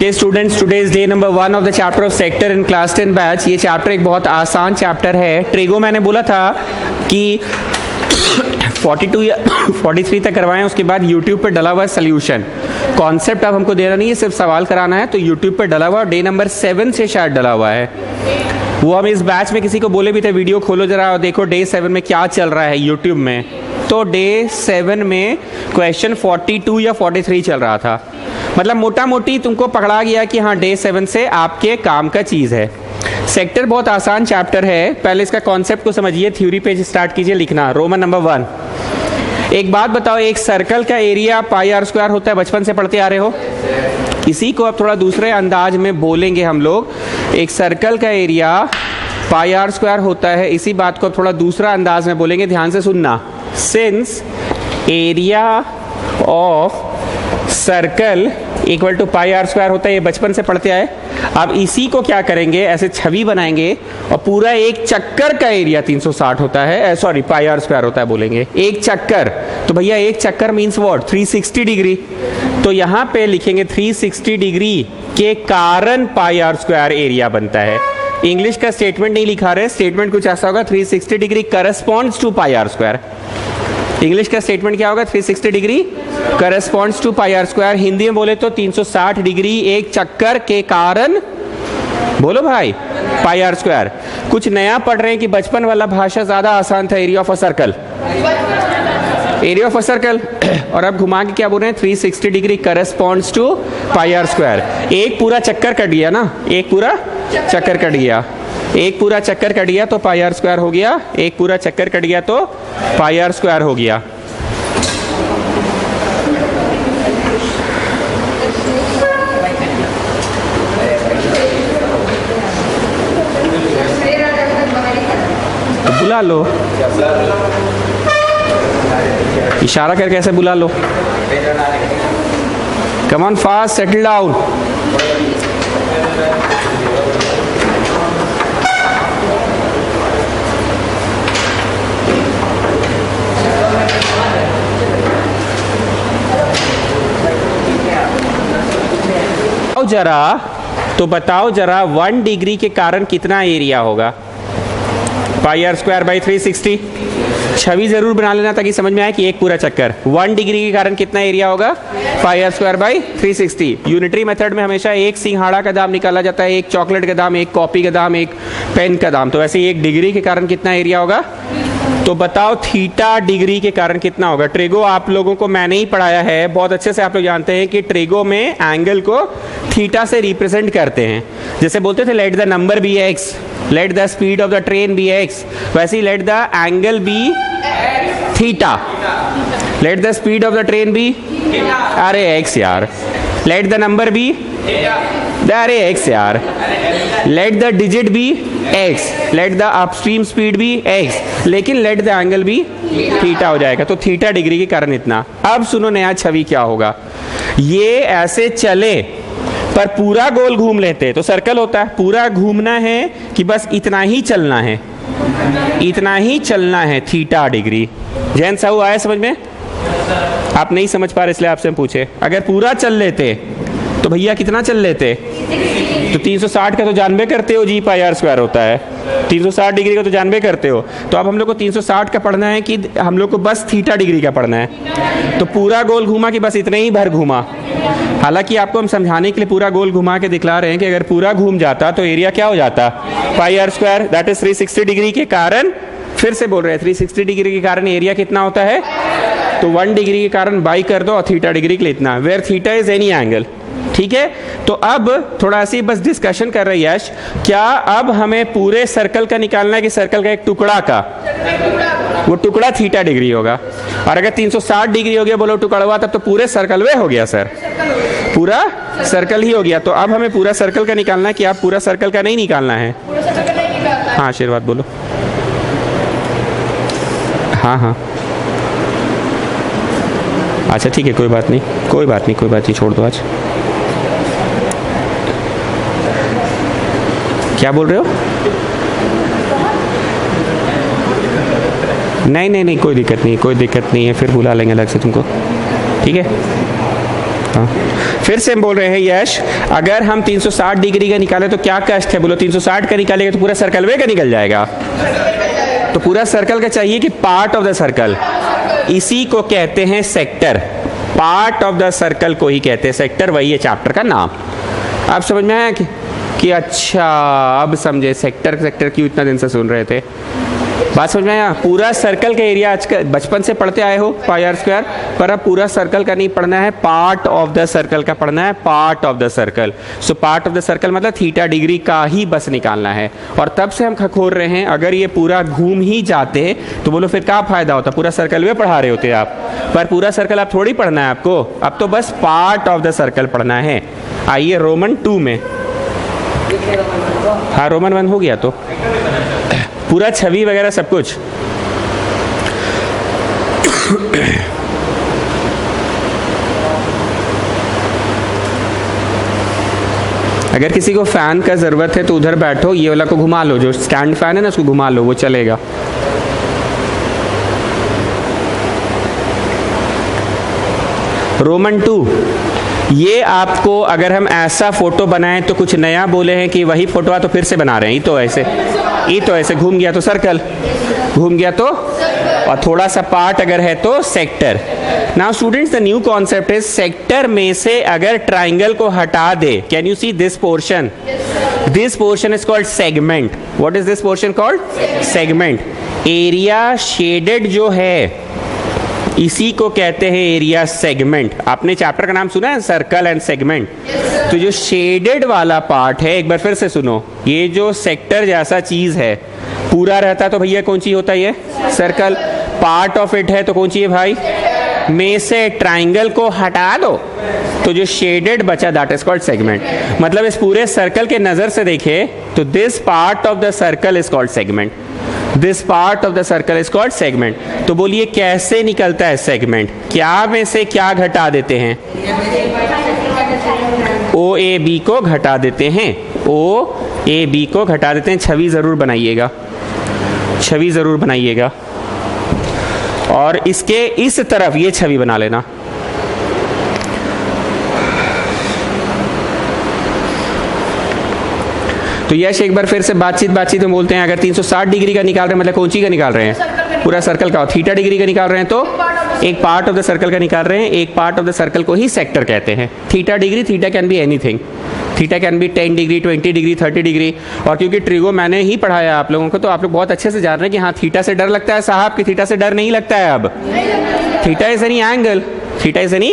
Students, today's day number 1 of the chapter of sector in class 10 batch. ये chapter एक बहुत आसान chapter है। ट्रेगो मैंने बोला था कि 42 या 43 तक करवाएं, उसके बाद यूट्यूब पर डला हुआ सोल्यूशन। कॉन्सेप्ट अब हमको देना नहीं है, सिर्फ सवाल कराना है। तो यूट्यूब पर डला हुआ, डे नंबर 7 से शायद डला हुआ है वो। हम इस बैच में किसी को बोले भी थे वीडियो खोलो जरा और देखो डे 7 में क्या चल रहा है यूट्यूब में। तो डे 7 में क्वेश्चन 42 या 43 चल रहा था। मतलब मोटा मोटी तुमको पकड़ा गया कि हाँ डे 7 से आपके काम का चीज़ है। सेक्टर बहुत आसान चैप्टर है। पहले इसका कॉन्सेप्ट को समझिए, थ्योरी पेज स्टार्ट कीजिए लिखना। Roman number 1। एक बात बताओ, एक सर्कल का एरिया पाई आर स्क्वायर होता है, बचपन से पढ़ते आ रहे हो। इसी को अब थोड़ा दूसरे अंदाज में बोलेंगे हम लोग। एक सर्कल का एरिया पाई आर स्क्वायर होता है, इसी बात को अब थोड़ा दूसरा अंदाज में बोलेंगे। ध्यान से सुनना। Since area of circle equal to pi r square होता है, ये बचपन से पढ़ते आए। अब इसी को क्या करेंगे, ऐसे छवि बनाएंगे और पूरा एक चक्कर का एरिया 360 होता है, सॉरी पाई आर स्क्वायर होता है बोलेंगे। एक चक्कर, तो भैया एक चक्कर मीन्स व्हाट, 360 डिग्री। तो यहाँ पे लिखेंगे 360 डिग्री के कारण पाई आर स्क्वायर एरिया बनता है। इंग्लिश का स्टेटमेंट नहीं लिखा रहे, स्टेटमेंट कुछ ऐसा होगा, 360 degree corresponds to pi r square. English का स्टेटमेंट क्या होगा, 360 degree corresponds to pi r square. Hindi में बोले तो 360 डिग्री एक चक्कर के कारण, बोलो भाई, पाई आर स्क्वायर। कुछ नया पढ़ रहे हैं कि बचपन वाला भाषा ज्यादा आसान था। Area of a circle, area of a circle. और अब घुमा के क्या बोल रहे हैं, 360 degree corresponds to pi r square. एक पूरा चक्कर कट गया ना, एक पूरा चक्कर कट गया, एक पूरा चक्कर कट गया तो पाई आर स्क्वायर हो गया। एक पूरा चक्कर कट गया तो पाई आर स्क्वायर हो गया। तो बुला लो, इशारा करके ऐसे बुला लो। Come on fast, settle down. जरा तो बताओ जरा, 1 डिग्री के कारण कितना एरिया होगा, पाई आर स्क्वायर बाई 360। छवि जरूर बना लेना ताकि समझ में आए कि एक पूरा चक्कर 1 डिग्री के कारण कितना एरिया होगा, pi r square by 360। Unitary method में हमेशा एक सिंघाड़ा का दाम निकाला जाता है, एक चॉकलेट का दाम, एक कॉपी का दाम, एक पेन का दाम। तो वैसे 1 डिग्री के कारण कितना एरिया होगा। तो बताओ थीटा डिग्री के कारण कितना होगा। ट्रेगो आप लोगों को मैंने ही पढ़ाया है, बहुत अच्छे से आप लोग जानते हैं कि ट्रेगो में एंगल को थीटा से रिप्रेजेंट करते हैं। जैसे बोलते थे let the number be x, let the speed of the train be x, वैसे ही let the angle be theta. Let the speed of the train be, अरे एक्स यार। लेट द नंबर बी, अरे एक्स यार। Let the digit be x, let the upstream speed भी x, लेकिन let the angle भी theta हो जाएगा। तो थीटा डिग्री के कारण इतना। अब सुनो नया छवि क्या होगा। ये ऐसे चले पर पूरा गोल घूम लेते तो सर्कल होता है, पूरा घूमना है कि बस इतना ही चलना है, इतना ही चलना है, थीटा डिग्री। जैन साहू आया समझ में? आप नहीं समझ पा रहे इसलिए आपसे हम पूछे। अगर पूरा चल लेते तो भैया कितना चल लेते, तो 360 का तो जानबे करते हो जी, पाई आर स्क्वायर होता है। 360 डिग्री का तो जानबे करते हो। तो अब हम लोग को 360 का पढ़ना है कि हम लोग को बस थीटा डिग्री का पढ़ना है। तो पूरा गोल घूमा कि बस इतने ही भर घूमा। हालांकि आपको हम समझाने के लिए पूरा गोल घुमा के दिखला रहे हैं कि अगर पूरा घूम जाता तो एरिया क्या हो जाता, pi r square. That is 360 degree के कारण, फिर से बोल रहे हैं 360 डिग्री के कारण एरिया कितना होता है। तो 1 डिग्री के कारण बाई कर दो और थीटा डिग्री के लिए इतना, where theta is any angle. ठीक है। तो अब थोड़ा सी बस डिस्कशन कर रहे हैं यश, क्या अब हमें पूरे सर्कल का निकालना है कि सर्कल का एक टुकड़ा का, वो टुकड़ा थीटा डिग्री होगा। और अगर 360 डिग्री हो गया बोलो टुकड़वा, तब तो पूरे सर्कल वे हो गया सर, पूरा सर्कल ही हो गया। तो अब हमें पूरा सर्कल का निकालना है कि आप पूरा सर्कल का नहीं निकालना है। हाँ आशीर्वाद बोलो। हाँ हाँ अच्छा ठीक है, कोई बात नहीं, कोई बात नहीं, कोई बात नहीं, छोड़ दो। आज क्या बोल रहे हो? नहीं नहीं नहीं, कोई दिक्कत नहीं, कोई दिक्कत नहीं है, फिर बुला लेंगे अलग से तुमको। ठीक है हाँ। फिर से हम बोल रहे हैं यश, अगर हम 360 डिग्री का निकाले तो क्या कष्ट है? बोलो 360 का निकालेगा तो पूरा सर्कल वे का निकल जाएगा। तो पूरा सर्कल का चाहिए कि पार्ट ऑफ द सर्कल, इसी को कहते हैं sector. Part of the circle को ही कहते हैं सेक्टर, वही है चैप्टर का नाम। आप समझ में आया कि अच्छा अब समझे सेक्टर क्यों इतना दिन से सुन रहे थे? बात समझ में आया? पूरा सर्कल का एरिया आज बचपन से पढ़ते आए हो पाई आर स्क्वायर, पर अब पूरा सर्कल का नहीं पढ़ना है, पार्ट ऑफ द सर्कल का पढ़ना है, part of the circle. So part of the circle मतलब थीटा डिग्री का ही बस निकालना है। और तब से हम खखोर रहे हैं, अगर ये पूरा घूम ही जाते तो बोलो फिर क्या फायदा होता? पूरा सर्कल वे पढ़ा रहे होते आप, पर पूरा सर्कल आप थोड़ी पढ़ना है आपको, अब तो बस पार्ट ऑफ द सर्कल पढ़ना है। आइए रोमन 2 में, हाँ रोमन 1 हो गया तो पूरा छवि वगैरह सब कुछ। अगर किसी को फैन का जरूरत है तो उधर बैठो, ये वाला को घुमा लो, जो स्टैंड फैन है ना उसको घुमा लो, वो चलेगा। रोमन 2, ये आपको अगर हम ऐसा फोटो बनाएं तो कुछ नया बोले हैं कि वही फोटो तो फिर से बना रहे हैं। ये तो ऐसे घूम गया तो सर्कल, घूम गया तो, और थोड़ा सा पार्ट अगर है तो sector. Now students, the new concept is sector में से अगर ट्राइंगल को हटा दे, can you see this portion? This portion is called segment. What is this portion called? Segment. Area shaded जो है इसी को कहते हैं एरिया सेगमेंट। आपने चैप्टर का नाम सुना है, सर्कल एंड सेगमेंट। तो जो शेडेड वाला पार्ट है, एक बार फिर से सुनो, ये जो सेक्टर जैसा चीज है पूरा रहता तो भैया कौन सी होता है? ये सर्कल। पार्ट ऑफ इट है तो कौन सी है भाई? में से ट्राइंगल को हटा दो तो जो शेडेड बचा दैट इज कॉल्ड सेगमेंट। मतलब इस पूरे सर्कल के नजर से देखे तो this part of the circle is called segment. This part of the circle is called segment. तो बोलिए कैसे निकलता है सेगमेंट? क्या में से क्या घटा देते हैं? ओ ए बी को घटा देते हैं, ओ ए बी को घटा देते हैं। छवि जरूर बनाइएगा, छवि जरूर बनाइएगा। और इसके इस तरफ ये छवि बना लेना। तो यश एक बार फिर से बातचीत में बोलते हैं, अगर 360 डिग्री का निकाल रहे हैं मतलब कौन सी का निकाल रहे हैं? पूरा सर्कल का। थीटा डिग्री का निकाल रहे हैं तो एक पार्ट ऑफ द सर्कल का निकाल रहे हैं, एक पार्ट ऑफ द सर्कल को ही सेक्टर कहते हैं। Theta degree, theta can be anything, theta can be 10 degree, 20 degree, 30 degree. और क्योंकि ट्रिगो मैंने ही पढ़ाया आप लोगों को, तो आप लोग बहुत अच्छे से जान रहे हैं कि हाँ थीटा से डर लगता है साहब, कि थीटा से डर नहीं लगता है। अब theta is any angle, theta is any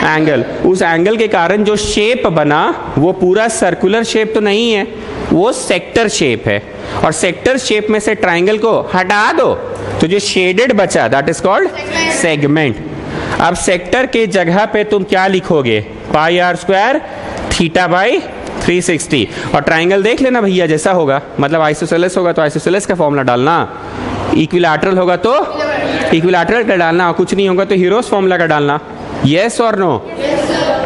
angle. उस एंगल के कारण जो शेप बना वो पूरा सर्कुलर शेप तो नहीं है, वो सेक्टर शेप है। और सेक्टर शेप में से ट्राइंगल को हटा दो तो जो शेडेड बचा दैट इज कॉल्ड सेगमेंट। अब सेक्टर के जगह पे तुम क्या लिखोगे? पाई आर स्क्वायर थीटा बाई 360। और ट्राइंगल देख लेना भैया जैसा होगा, मतलब आइसोसेलेस होगा तो आइसोसेलेस का फॉर्मूला डालना, इक्विलैटरल होगा तो इक्विलैटरल का डालना, और कुछ नहीं होगा तो हीरोस फॉर्मूला का डालना। यस और नो?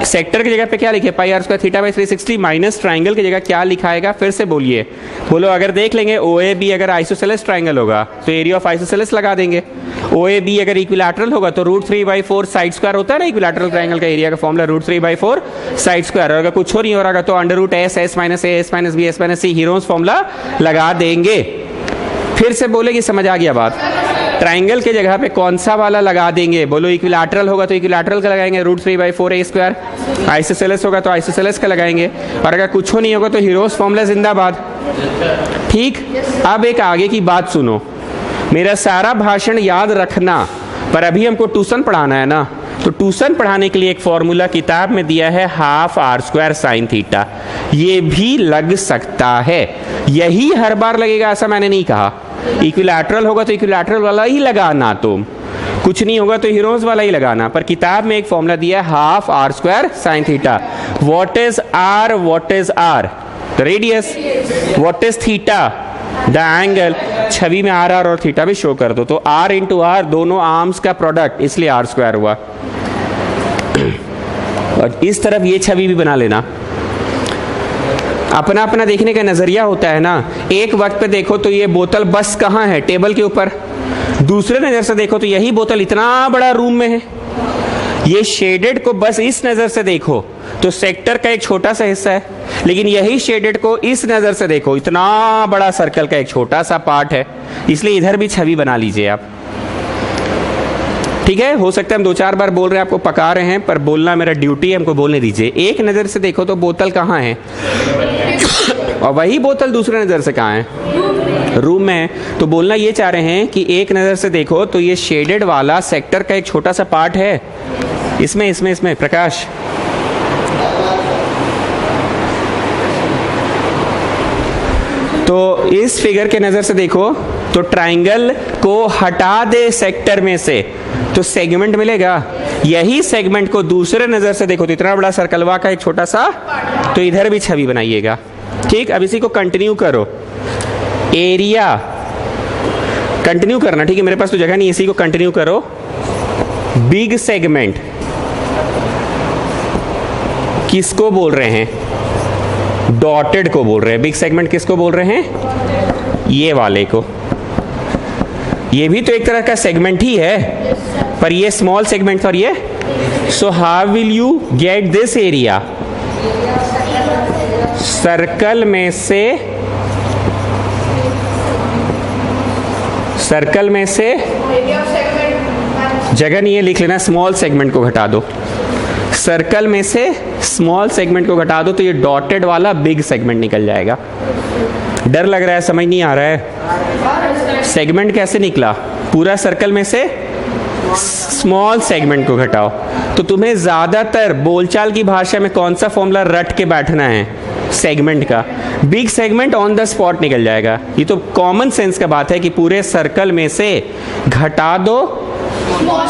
सेक्टर की जगह पे क्या लिखे? Pi r square theta by 360 minus triangle की जगह क्या लिखाएगा? फिर से बोलिए, बोलो। अगर देख लेंगे ओ ए बी अगर आइसोसेलेस ट्राइंगल होगा तो एरिया ऑफ आइसोसेलेस लगा देंगे। ओ ए बी अगर इक्विलैटरल होगा तो √3/4 साइड स्क्वायर होता है ना, इक्विलैटरल ट्राइंगल का एरिया का फॉर्मूला √3/4 साइड स्क्वायर। और अगर कुछ हो नहीं हो रहा तो √S S minus A S minus B S minus C heroes formula लगा देंगे। फिर से बोलेगी, समझ आ गया बात? ट्राइंगल के जगह पे कौन सा वाला लगा देंगे? बोलो इक्विलैटरल होगा तो इक्विलैटरल का लगाएंगे √3/4 A स्क्वायर, आइसोसेलेस होगा तो आइसोसेलेस का लगाएंगे, और अगर कुछ नहीं होगा तो हीरोस फॉर्मूला जिंदाबाद। ठीक। अब एक आगे की बात सुनो, मेरा सारा भाषण याद रखना, पर अभी हमको ट्यूशन पढ़ाना है ना, तो ट्यूशन पढ़ाने के लिए एक फॉर्मूला किताब में दिया है, ½ r² sin थीटा। ये भी लग सकता है, यही हर बार लगेगा ऐसा मैंने नहीं कहा। इक्विलैटरल होगा तो इक्विलैटरल वाला ही लगाना, तुम कुछ नहीं होगा तो हीरोस वाला ही लगाना, पर किताब में एक फॉर्मूला दिया है ½ r² sin theta. What is r? What is r? The radius. What is theta? The angle. छवि में r और थीटा भी शो कर दो, तो r इंटू r दोनों आर्म्स का प्रोडक्ट, इसलिए r² हुआ। और इस तरफ ये छवि भी बना लेना। अपना अपना देखने का नजरिया होता है ना। एक वक्त पे देखो तो ये बोतल बस कहाँ है? टेबल के ऊपर। दूसरे नजर से देखो तो यही बोतल इतना बड़ा रूम में है। ये शेडेड को बस इस नजर से देखो तो सेक्टर का एक छोटा सा हिस्सा है, लेकिन यही शेडेड को इस नजर से देखो इतना बड़ा सर्कल का एक छोटा सा पार्ट है, इसलिए इधर भी छवि बना लीजिए आप। ठीक है, हो सकता है हम 2-4 बार बोल रहे हैं, आपको पका रहे हैं, पर बोलना मेरा ड्यूटी है, हमको बोलने दीजिए। एक नज़र से देखो तो बोतल कहाँ है, और वही बोतल दूसरे नज़र से कहाँ है, रूम में है। तो बोलना ये चाह रहे हैं कि एक नज़र से देखो तो ये शेडेड वाला सेक्टर का एक छोटा सा पार्ट है इसमें प्रकाश। तो इस फिगर के नज़र से देखो तो ट्राइंगल को हटा दे सेक्टर में से तो सेगमेंट मिलेगा, यही सेगमेंट को दूसरे नज़र से देखो तो इतना बड़ा सर्कलवा का एक छोटा सा, तो इधर भी छवि बनाइएगा। ठीक, अब इसी को कंटिन्यू करो, एरिया कंटिन्यू करना। ठीक है, मेरे पास तो जगह नहीं, इसी को कंटिन्यू करो। बिग सेगमेंट किसको बोल रहे हैं, डॉटेड को बोल रहे हैं। बिग सेगमेंट किसको बोल रहे हैं, ये वाले को। ये भी तो एक तरह का सेगमेंट ही है, पर ये स्मॉल सेगमेंट और ये। So how will you get this area, circle में से जगह नहीं है, लिख लेना स्मॉल सेगमेंट को घटा दो, सर्कल में से स्मॉल सेगमेंट को घटा दो तो ये डॉटेड वाला बिग सेगमेंट निकल जाएगा। डर लग रहा है, समझ नहीं आ रहा है, सेगमेंट कैसे निकला, पूरा सर्कल में से स्मॉल सेगमेंट को घटाओ। तो तुम्हें ज्यादातर बोलचाल की भाषा में कौन सा फॉर्मूला रट के बैठना है, सेगमेंट का। Big segment on the spot निकल जाएगा, ये तो कॉमन सेंस का बात है कि पूरे सर्कल में से घटा दो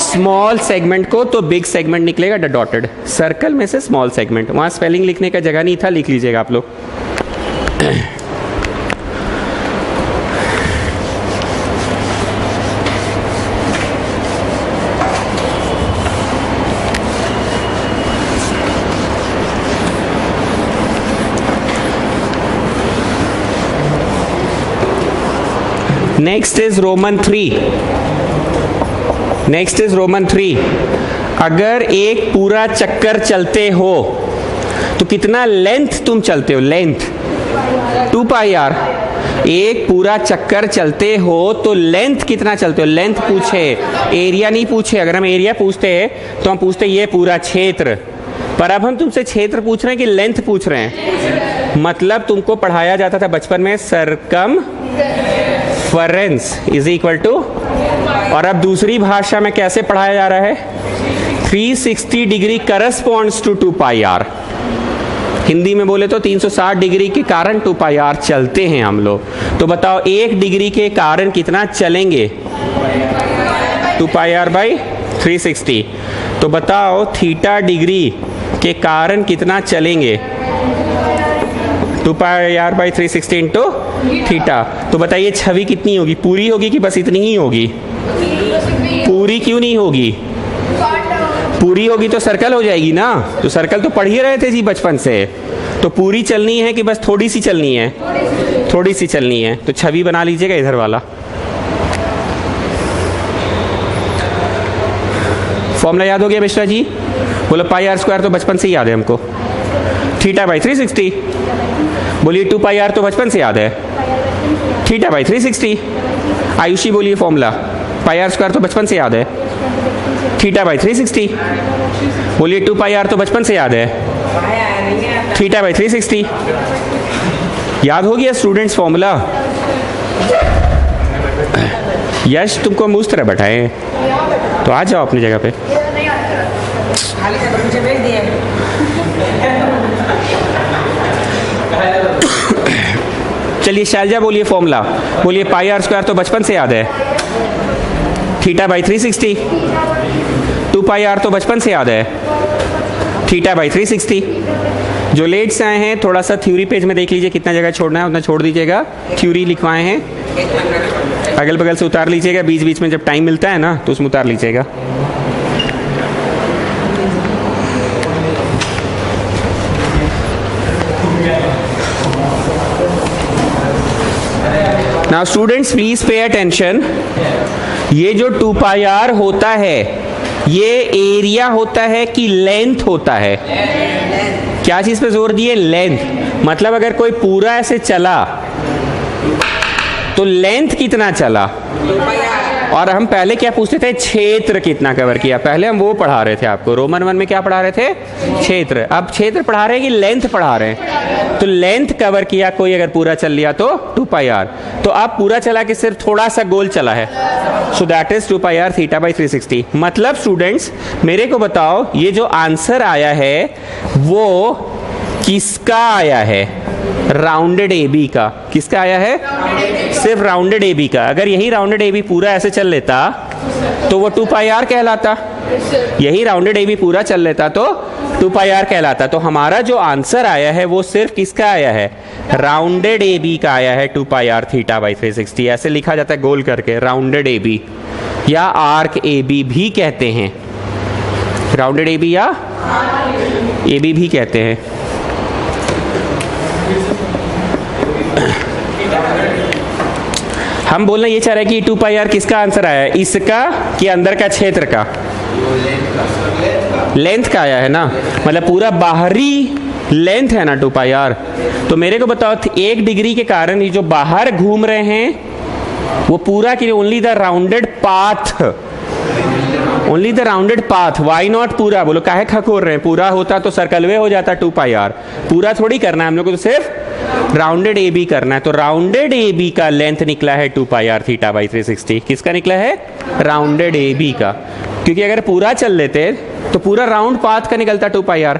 स्मॉल सेगमेंट को तो बिग सेगमेंट निकलेगा डॉटेड। सर्कल में से स्मॉल सेगमेंट, वहां स्पेलिंग लिखने का जगह नहीं था, लिख लीजिएगा आप लोग। Next is Roman 3। अगर एक पूरा चक्कर चलते हो तो कितना लेंथ तुम चलते हो, लेंथ 2 पाई आर। एक पूरा चक्कर चलते हो तो लेंथ कितना चलते हो, लेंथ पूछे, एरिया नहीं पूछे। अगर हम एरिया पूछते हैं तो हम पूछते ये पूरा क्षेत्र, पर अब हम तुमसे क्षेत्र पूछ रहे हैं कि लेंथ पूछ रहे हैं। मतलब तुमको पढ़ाया जाता था बचपन में सरकम फरेंस इज इक्वल टू, और अब दूसरी भाषा में कैसे पढ़ाया जा रहा है, 360 degree corresponds to 2 pi r. Hindi में बोले तो 360 डिग्री के कारण 2 पाई आर चलते हैं हम लोग। तो बताओ 1 डिग्री के कारण कितना चलेंगे, 2 पाई आर बाई 360। तो बताओ थीटा डिग्री के कारण कितना चलेंगे, 2 pi R by 360 into theta. तो बताइए छवि कितनी होगी, पूरी होगी कि बस इतनी ही होगी, पूरी क्यों नहीं होगी, पूरी होगी तो सर्कल हो जाएगी ना। तो सर्कल तो पढ़ ही रहे थे जी बचपन से, तो पूरी चलनी है कि बस थोड़ी सी चलनी है, थोड़ी सी चलनी है। तो छवि बना लीजिएगा इधर वाला। फॉर्मूला याद हो गया मिश्रा जी, बोलो पाई आर स्क्वायर तो बचपन से ही याद है हमको, थीटा बाई 360। बोलिए 2 पाई आर तो बचपन से याद है, थीटा बाई 360। आयुषी बोलिए फॉर्मूला, पाई आर स्क्वायर तो बचपन से याद है, थीटा बाई 360। बोलिए 2 पाई आर तो बचपन से याद है, थीटा बाई 360। याद हो गया स्टूडेंट्स फॉर्मूला। यश तुमको हम उस तरह बैठाए तो आ जाओ अपनी जगह पे। चलिए शैलजा बोलिए फॉर्मूला, बोलिए पाई आर स्क्वायर तो बचपन से याद है, थीटा बाई 360। 2 पाई आर तो बचपन से याद है, थीटा बाई 360। जो लेट से आए हैं थोड़ा सा थ्योरी पेज में देख लीजिए, कितना जगह छोड़ना है उतना छोड़ दीजिएगा। थ्योरी लिखवाए हैं, अगल बगल से उतार लीजिएगा, बीच बीच में जब टाइम मिलता है ना तो उसमें उतार लीजिएगा। Now students please pay attention, ये जो 2 पाई आर होता है ये एरिया होता है कि लेंथ होता है? क्या चीज पे जोर दिए? लेंथ। मतलब अगर कोई पूरा ऐसे चला तो लेंथ कितना चला? और हम पहले क्या पूछते थे? क्षेत्र कितना कवर किया। पहले हम वो पढ़ा रहे थे आपको, रोमन 1 में क्या पढ़ा रहे थे? क्षेत्र। अब क्षेत्र पढ़ा रहे हैं कि लेंथ पढ़ा रहे हैं? तो लेंथ कवर किया कोई अगर पूरा चल लिया तो 2πr। तो अब पूरा चला कि सिर्फ थोड़ा सा गोल चला है, so that is 2πr theta by 360। मतलब स्टूडेंट्स मेरे को बताओ ये जो आंसर आया है वो किसका आया है? राउंडेड AB का। किसका आया है? सिर्फ राउंडेड AB का। अगर यही राउंडेड AB पूरा ऐसे चल लेता तो वो 2πr कहलाता। यही राउंडेड AB पूरा चल लेता तो 2πr कहलाता। तो हमारा जो आंसर आया है वो सिर्फ किसका आया है? राउंडेड AB का आया है, 2πr थीटा बाई 360। ऐसे लिखा जाता है गोल करके, राउंडेड AB या आर्क AB भी कहते हैं। राउंडेड AB या AB भी कहते हैं। हम बोलना ये चाह रहे हैं कि 2πr किसका आंसर आया है? इसका कि अंदर का क्षेत्र का? लेंथ का आया है ना, मतलब पूरा बाहरी लेंथ है ना 2πr। तो मेरे को बताओ 1 डिग्री के कारण ये जो बाहर घूम रहे हैं वो पूरा कि only the rounded path, only the rounded path. Why not पूरा? बोलो काहे खकोर रहे हैं? पूरा होता तो सर्कलवे हो जाता 2πr। पूरा थोड़ी करना है हम लोग को, तो सिर्फ राउंडेड AB करना है। तो राउंडेड AB का लेंथ निकला है 2πr थीटा बाई 360। किसका निकला है? राउंडेड AB का। क्योंकि अगर पूरा चल लेते तो पूरा राउंड पाथ का निकलता 2πr।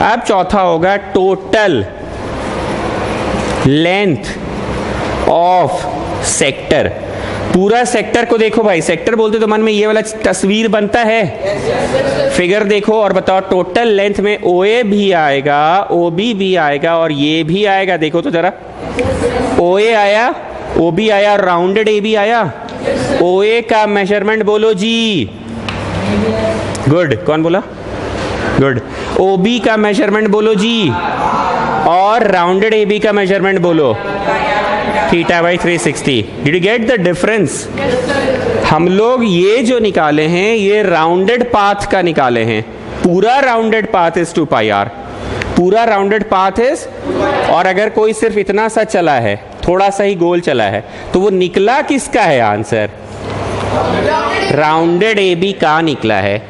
अब चौथा होगा टोटल लेंथ ऑफ सेक्टर। पूरा सेक्टर को देखो भाई, सेक्टर बोलते तो मन में ये वाला तस्वीर बनता है। फिगर देखो और बताओ टोटल लेंथ में OA भी आएगा, OB भी आएगा और ये भी आएगा। देखो तो जरा, OA आया, OB आया, राउंडेड AB आया। OA का मेजरमेंट बोलो जी। गुड। कौन बोला? गुड। OB का मेजरमेंट बोलो जी और राउंडेड AB का मेजरमेंट बोलो theta by 360। Did you get the difference? हम लोग ये जो निकाले हैं ये राउंडेड पाथ का निकाले हैं। पूरा राउंडेड पाथ इज 2πr, पूरा राउंडेड पाथ इज। और अगर कोई सिर्फ इतना सा चला है, थोड़ा सा ही गोल चला है, तो वो निकला किसका है आंसर? राउंडेड AB का निकला है।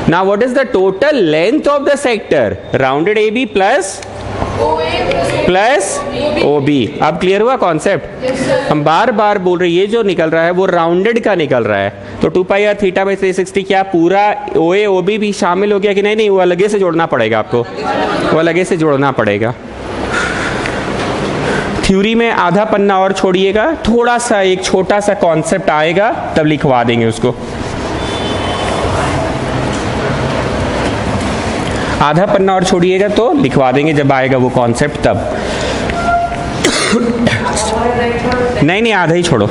Now what is the total length of the sector? Rounded AB plus OB। अब क्लियर हुआ कॉन्सेप्ट? हम बार बार बोल रहे ये जो निकल रहा है वो राउंडेड का निकल रहा है। तो 2πr थीटा बाई 360 क्या पूरा OA OB भी शामिल हो गया कि नहीं? नहीं, वो अलगे से जोड़ना पड़ेगा आपको, वो अलगे से जोड़ना पड़ेगा। थ्योरी में आधा पन्ना और छोड़िएगा, थोड़ा सा एक छोटा सा कॉन्सेप्ट आएगा तब लिखवा देंगे उसको। आधा पन्ना और छोड़िएगा तो लिखवा देंगे जब आएगा वो कॉन्सेप्ट तब। नहीं नहीं, आधा ही छोड़ो।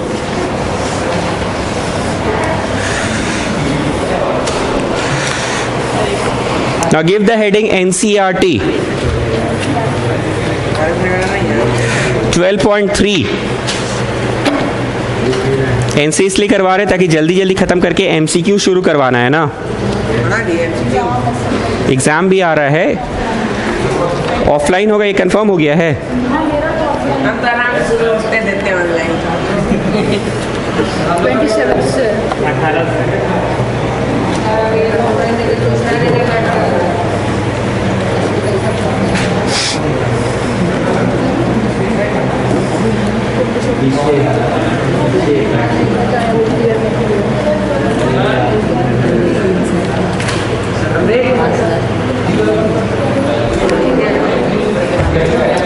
Now give the heading NCERT 12.3। NC इसलिए करवा रहे ताकि जल्दी जल्दी खत्म करके MCQ शुरू करवाना है ना। एग्जाम भी आ रहा है, ऑफलाइन होगा, ये कंफर्म हो गया है। हम तो आराम से दे देते हैं ऑनलाइन। 27 से 18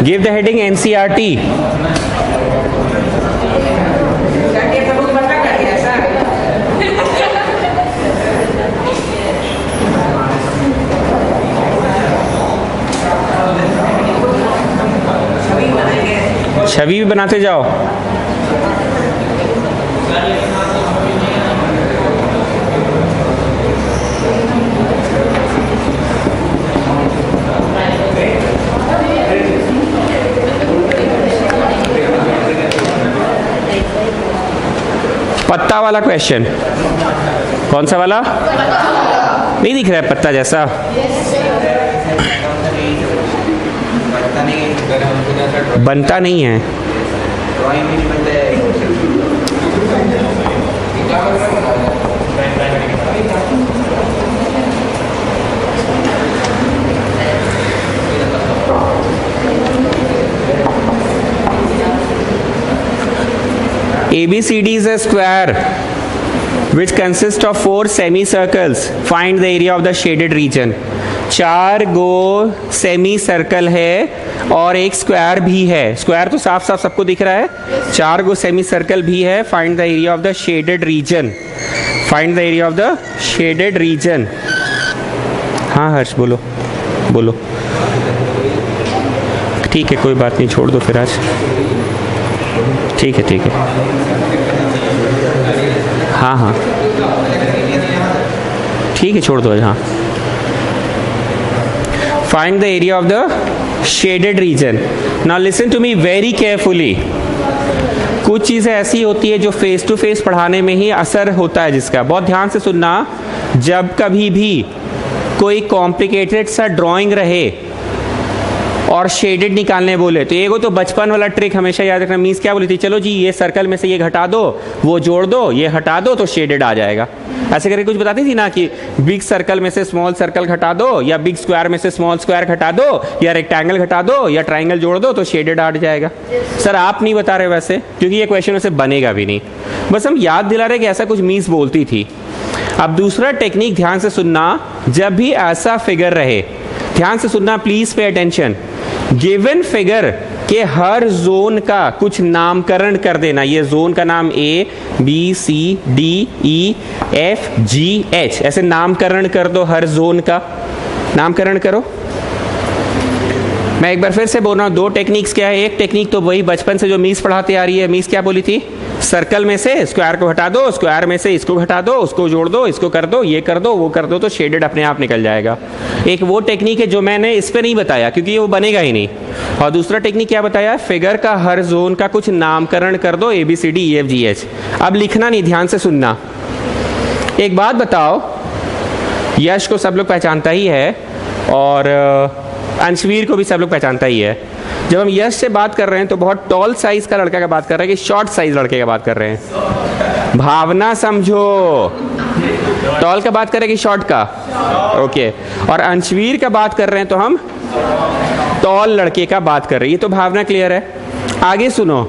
Give the heading NCERT। छवि भी बनाते जाओ। पत्ता वाला क्वेश्चन, कौन सा वाला? नहीं दिख रहा है पत्ता जैसा? बनता नहीं है। ABCD is a square which consists of 4 semicircles. Find the area of the shaded region. 4 go semi circle है और एक स्क्वायर भी है। स्क्वायर तो साफ साफ सबको दिख रहा है। 4 गो सेमी सर्कल भी है। Find the area of the shaded region. Find the area of the shaded region. हाँ हर्ष बोलो बोलो। ठीक है कोई बात नहीं, छोड़ दो फिर आज। ठीक है ठीक है। हाँ हाँ ठीक है छोड़ दो। हाँ find the area of the shaded region. Now listen to me very carefully. कुछ चीज़ें ऐसी होती है जो फेस टू फेस पढ़ाने में ही असर होता है जिसका। बहुत ध्यान से सुनना। जब कभी भी कोई कॉम्प्लिकेटेड सा ड्राइंग रहे और शेडेड निकालने बोले तो एगो तो बचपन वाला ट्रिक हमेशा याद रखना। मीन्स क्या बोली थी? चलो जी ये सर्कल में से ये घटा दो, वो जोड़ दो, ये हटा दो तो शेडेड आ जाएगा। ऐसे करके कुछ बताती थी ना कि बिग सर्कल में से स्मॉल सर्कल घटा दो, या बिग स्क्वायर में से स्मॉल स्क्वायर घटा दो, या रेक्टेंगल घटा दो, या ट्राइंगल जोड़ दो तो शेडेड आ जाएगा। सर आप नहीं बता रहे वैसे, क्योंकि ये क्वेश्चन वैसे बनेगा भी नहीं। बस हम याद दिला रहे कि ऐसा कुछ मीन्स बोलती थी। अब दूसरा टेक्निक ध्यान से सुनना। जब भी ऐसा फिगर रहे, ध्यान से सुनना please, pay attention. Given figure के हर जोन का कुछ नामकरण कर देना। ये जोन का नाम A, B, C, D, E, F, G, H ऐसे नामकरण कर दो। हर जोन का नामकरण करो। मैं एक बार फिर से बोल रहा हूँ, 2 टेक्निक्स क्या है। एक टेक्निक तो वही बचपन से जो मीस पढ़ाते आ रही है। मीस क्या बोली थी? सर्कल में से स्क्वायर को हटा दो, स्क्वायर में से इसको घटा दो, उसको जोड़ दो, इसको कर दो, ये कर दो, वो कर दो तो शेडेड अपने आप निकल जाएगा। एक वो टेक्निक है जो मैंने इस पे नहीं बताया क्योंकि वो बनेगा ही नहीं। और दूसरा टेक्निक क्या बताया? फिगर का हर जोन का कुछ नामकरण कर दो। ABCD EF GH। अब लिखना नहीं, ध्यान से सुनना। एक बात बताओ, यश को सब लोग पहचानता ही है और अंशवीर को भी सब लोग पहचानता ही है। जब हम यश से बात कर रहे हैं तो बहुत टॉल साइज का लड़का का बात कर रहे हैं कि शॉर्ट साइज लड़के का बात कर रहे हैं? भावना समझो। टॉल का बात कर रहे हैं कि शॉर्ट का? ओके। और अंशवीर का बात कर रहे हैं तो हम टॉल लड़के का बात कर रहे हैं। ये तो भावना क्लियर है। आगे सुनो।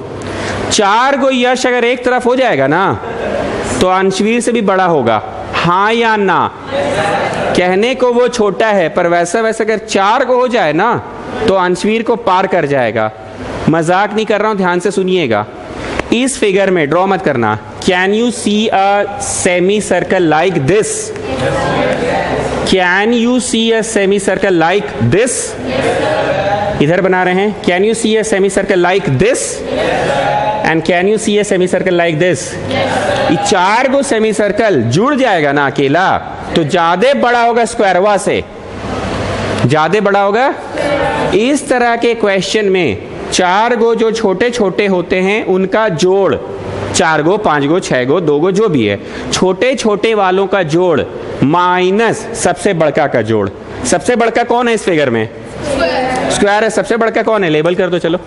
4 को यश अगर एक तरफ हो जाएगा ना तो अंशवीर से भी बड़ा होगा। हाँ या ना? कहने को वो छोटा है पर वैसा वैसा अगर 4 को हो जाए ना तो अंशवीर को पार कर जाएगा। मजाक नहीं कर रहा हूं, ध्यान से सुनिएगा। इस फिगर में ड्रॉ मत करना। Can you see a semi circle like this? Can you see a semi circle like this? इधर बना रहे हैं। Can you see a semi circle like this and can you see a semi circle like this? ये 4 को semi circle जुड़ जाएगा ना अकेला तो ज्यादा बड़ा होगा स्क्वायरवा से, ज्यादा बड़ा होगा। इस तरह के क्वेश्चन में 4 गो जो छोटे छोटे होते हैं उनका जोड़, 4 गो 5 गो 6 गो 2 गो जो भी है, छोटे छोटे वालों का जोड़ माइनस सबसे बड़का का जोड़। सबसे बड़का कौन है इस फिगर में? स्क्वायर है। सबसे बड़का कौन है? लेबल कर दो चलो।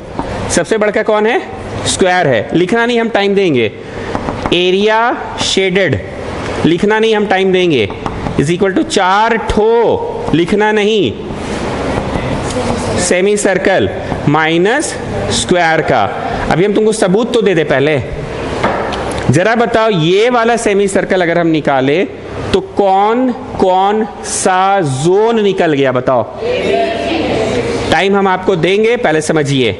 सबसे बड़का कौन है? स्क्वायर है। लिखना नहीं, हम टाइम देंगे। एरिया शेडेड लिखना नहीं, हम टाइम देंगे। इज इक्वल टू 4 ठो लिखना नहीं, सेमी सर्कल माइनस स्क्वायर का। अभी हम तुमको सबूत तो दे दे पहले। जरा बताओ ये वाला सेमी सर्कल अगर हम निकाले तो कौन कौन सा जोन निकल गया? बताओ। टाइम हम आपको देंगे, पहले समझिए।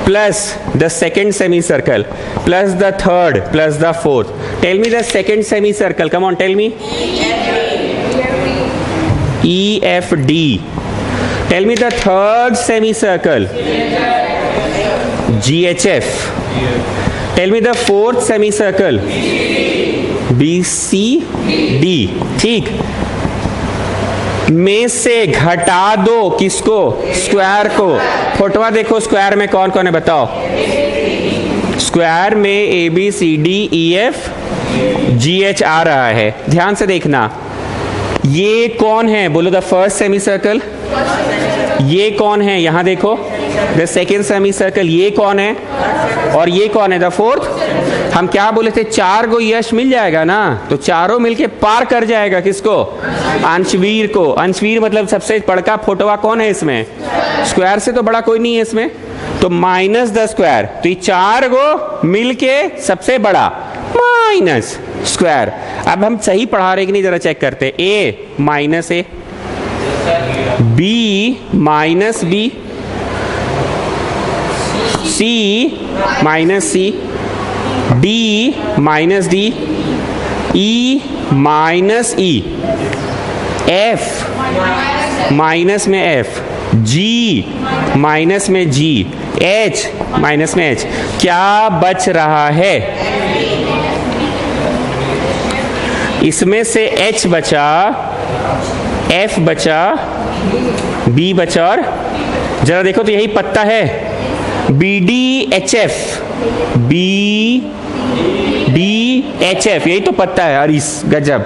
Plus the second semi circle plus the third plus the fourth. Tell me the second semi circle, come on tell me. EFD. Tell me the third semicircle. GHF. Tell me the fourth semicircle. BCD. ठीक। में से घटा दो किसको? Square को। फोटोवा देखो square में कौन कौन है बताओ। स्क्वायर में ABCD EF GH आ रहा है, ध्यान से देखना। ये कौन है, बोलो द फर्स्ट सेमी सर्कल। ये कौन है, यहां देखो द सेकेंड सेमी सर्कल। ये कौन है और ये कौन है, द फोर्थ। हम क्या बोले थे, 4 को यश मिल जाएगा ना, तो चारों मिलके पार कर जाएगा किसको, अंशवीर को। अंशवीर मतलब सबसे बड़का फोटोवा कौन है इसमें, स्क्वायर से तो बड़ा कोई नहीं है इसमें, तो माइनस द स्क्वायर। तो ये 4 को मिलके सबसे बड़ा माइनस स्क्वायर। अब हम सही पढ़ा रहे कि नहीं जरा चेक करते। ए माइनस ए, B minus B, C minus सी, D minus D, E minus ई, एफ माइनस में एफ, जी माइनस में जी, एच माइनस में एच। क्या बच रहा है इसमें से, एच बचा, एफ बचा, बी बचा, और जरा देखो तो यही पत्ता है, B D H F, B D H F, यही तो पत्ता है। अरिस गजब।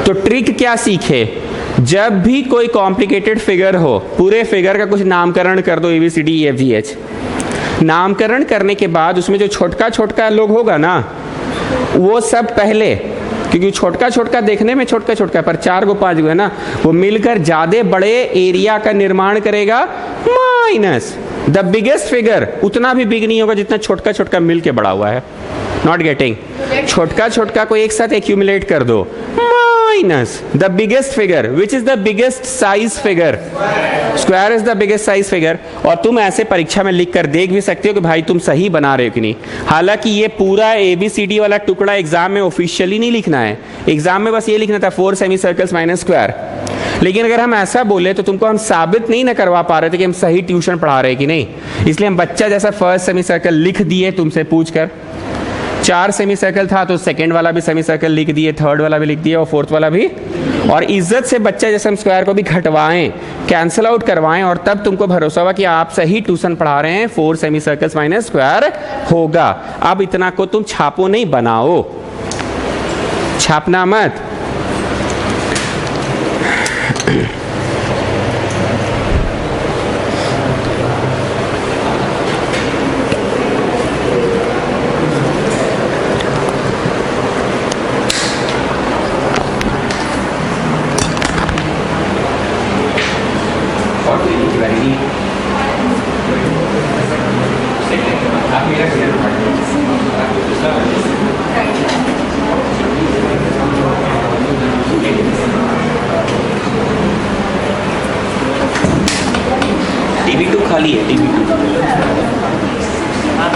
तो ट्रिक क्या सीखे, जब भी कोई कॉम्प्लिकेटेड फिगर हो, पूरे फिगर का कुछ नामकरण कर दो, ABCD EF G H। नामकरण करने के बाद उसमें जो छोटका छोटका लोग होगा ना, वो सब पहले, क्योंकि छोटका छोटका देखने में छोटका छोटका पर 4 को 5 को है ना, वो मिलकर ज्यादा बड़े एरिया का निर्माण करेगा। माइनस द बिगेस्ट फिगर उतना भी बिग नहीं होगा जितना छोटका छोटका मिलके बड़ा हुआ है। नॉट गेटिंग, छोटका छोटका को एक साथ एक्यूमुलेट कर दो, minus the biggest figure which is the biggest size figure, square is the biggest size figure. और तुम ऐसे परीक्षा में लिख कर देख भी सकते हो कि भाई तुम सही बना रहे हो कि नहीं। हालांकि ये पूरा ABCD वाला टुकड़ा एग्जाम में ऑफिशियली नहीं लिखना है, एग्जाम में बस ये लिखना था 4 सेमी सर्कल्स माइनस स्क्वायर। लेकिन अगर हम ऐसा बोले तो तुमको हम साबित नहीं ना करवा पा रहे थे कि हम सही ट्यूशन पढ़ा रहे हैं कि नहीं, इसलिए हम बच्चा जैसा फर्स्ट सेमी सर्कल लिख दिए तुमसे पूछकर। 4 सेमी सर्कल था तो सेकंड वाला भी सेमी सर्कल लिख दिए, थर्ड वाला भी लिख दिया और फोर्थ वाला भी। और इज्जत से बच्चा जैसे हम स्क्वायर को भी घटवाएं, कैंसिल आउट करवाएं, और तब तुमको भरोसा हुआ कि आप सही ट्यूशन पढ़ा रहे हैं, 4 सेमी सर्कल्स माइनस स्क्वायर होगा। अब इतना को तुम छापो नहीं, बनाओ, छापना मत। TV2 खाली है, TV2। हाँ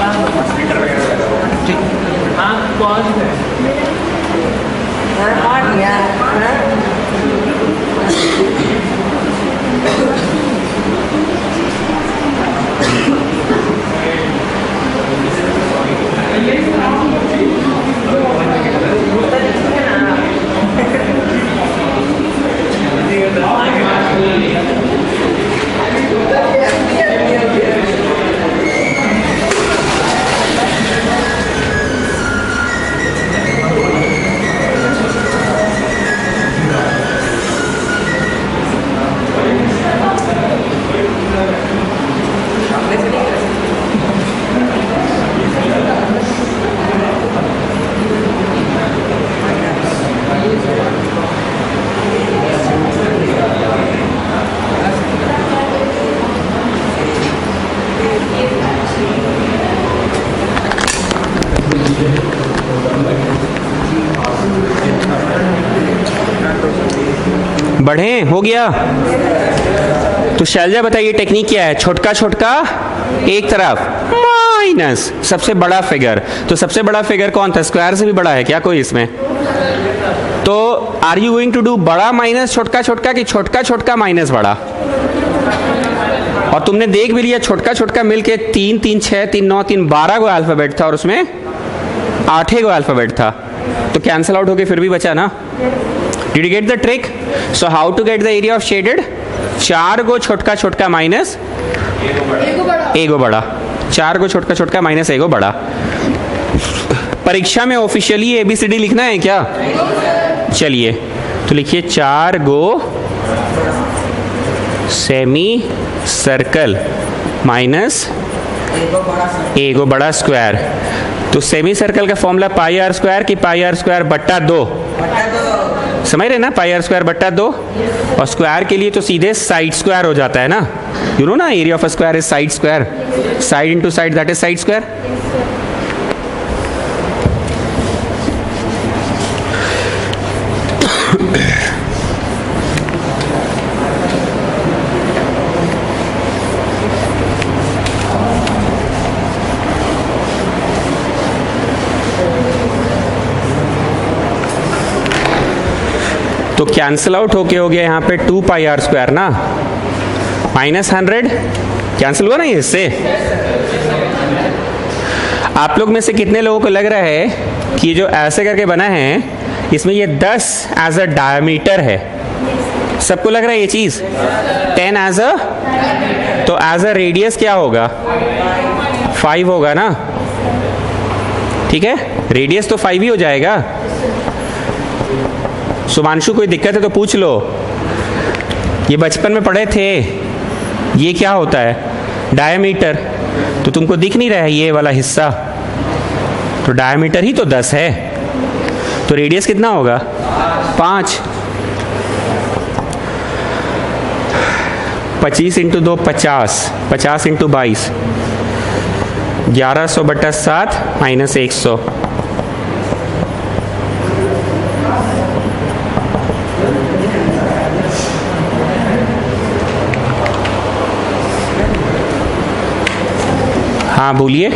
पहुँच गए। हाँ पहुँच गया। बढ़े, हो गया। तो शैलजा बताइए टेक्निक क्या है, छोटका छोटका एक तरफ माइनस सबसे बड़ा फिगर। तो सबसे बड़ा फिगर कौन था, स्क्वायर से भी बड़ा है क्या कोई इसमें? तो are you going to do बड़ा माइनस छोटका छोटका कि छोटका छोटका माइनस बड़ा? और तुमने देख भी लिया छोटका छोटका मिलके 3 3 6 3 9 3 12 को अल्फाबेट था और उसमें 8 को अल्फाबेट था, तो कैंसिल आउट होके फिर भी बचा ना। Did you get the trick? So how to get the area of shaded? 4 को छोटका छोटका माइनस एगो बड़ा, 4 को छोटका छोटका माइनस एगो बड़ा। परीक्षा में ऑफिशियली ABCD लिखना है क्या? चलिए तो लिखिए 4 गो सेमी सर्कल माइनस ए गो बड़ा स्क्वायर। तो सेमी सर्कल का फॉर्मूला पाई आर स्क्वायर की पाई आर स्क्वायर बट्टा 2, समझ रहे ना, पाई आर स्क्वायर बट्टा 2। और स्क्वायर के लिए तो सीधे साइड स्क्वायर हो जाता है ना, यू नो ना, area of a square is side square, side into side that is side square. तो कैंसिल आउट होके हो गया यहाँ पे 2 पाई आर स्क्वायर ना, माइनस 100 कैंसिल हुआ ना ये इससे। आप लोग में से कितने लोगों को लग रहा है कि जो ऐसे करके बना है इसमें ये 10 एज अ डायमीटर है? सबको लग रहा है ये चीज 10 एज अ, तो एज अ रेडियस क्या होगा? 5 होगा ना, ठीक है, रेडियस तो 5 ही हो जाएगा। सुमांशु कोई दिक्कत है तो पूछ लो, ये बचपन में पढ़े थे, ये क्या होता है? डायमीटर। तो तुमको दिख नहीं रहा है ये वाला हिस्सा, तो डायमीटर ही तो 10 है, तो रेडियस कितना होगा? 5। 25 इंटू 2 50, 50 इंटू 22 1100 बटा 7 माइनस 100। हाँ बोलिए।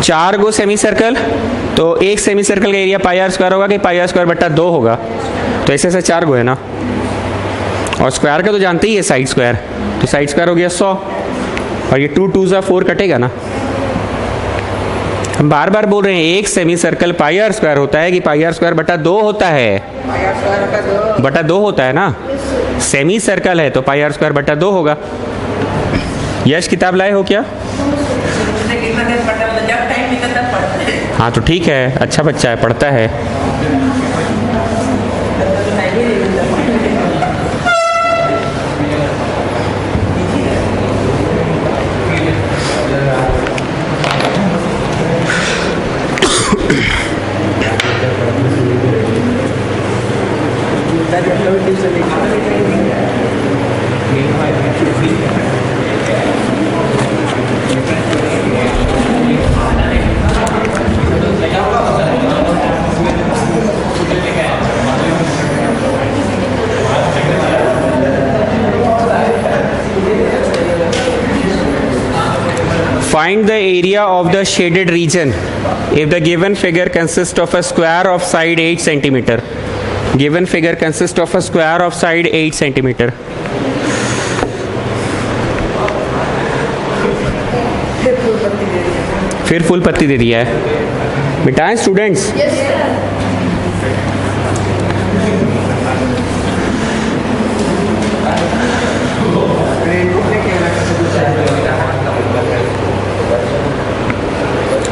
4 गो सेमी सर्कल, तो एक सेमी सर्कल का एरिया पाई आर स्क्वायर होगा कि पाई आर स्क्वायर बट्टा 2 होगा? तो ऐसे ऐसे 4 गो है ना, और स्क्वायर का तो जानते ही है साइड स्क्वायर, तो साइड स्क्वायर हो गया 100, और ये 2 2 4 कटेगा ना। हम बार बार बोल रहे हैं एक semi circle pi r square होता है कि पाई आर स्क्वायर बटा 2 होता है? बटा 2 होता है ना, सेमी सर्कल है तो पाई आर स्क्वायर बटा 2 होगा। यश किताब लाए हो क्या? हाँ तो ठीक है, अच्छा बच्चा है, पढ़ता है। Find the area of the shaded region if the given figure consists of a square of side 8 centimeter. Given figure consists of a square of side 8 centimeter. फिर फुल पत्ती दे दिया है। मिटाएं स्टूडेंट्स?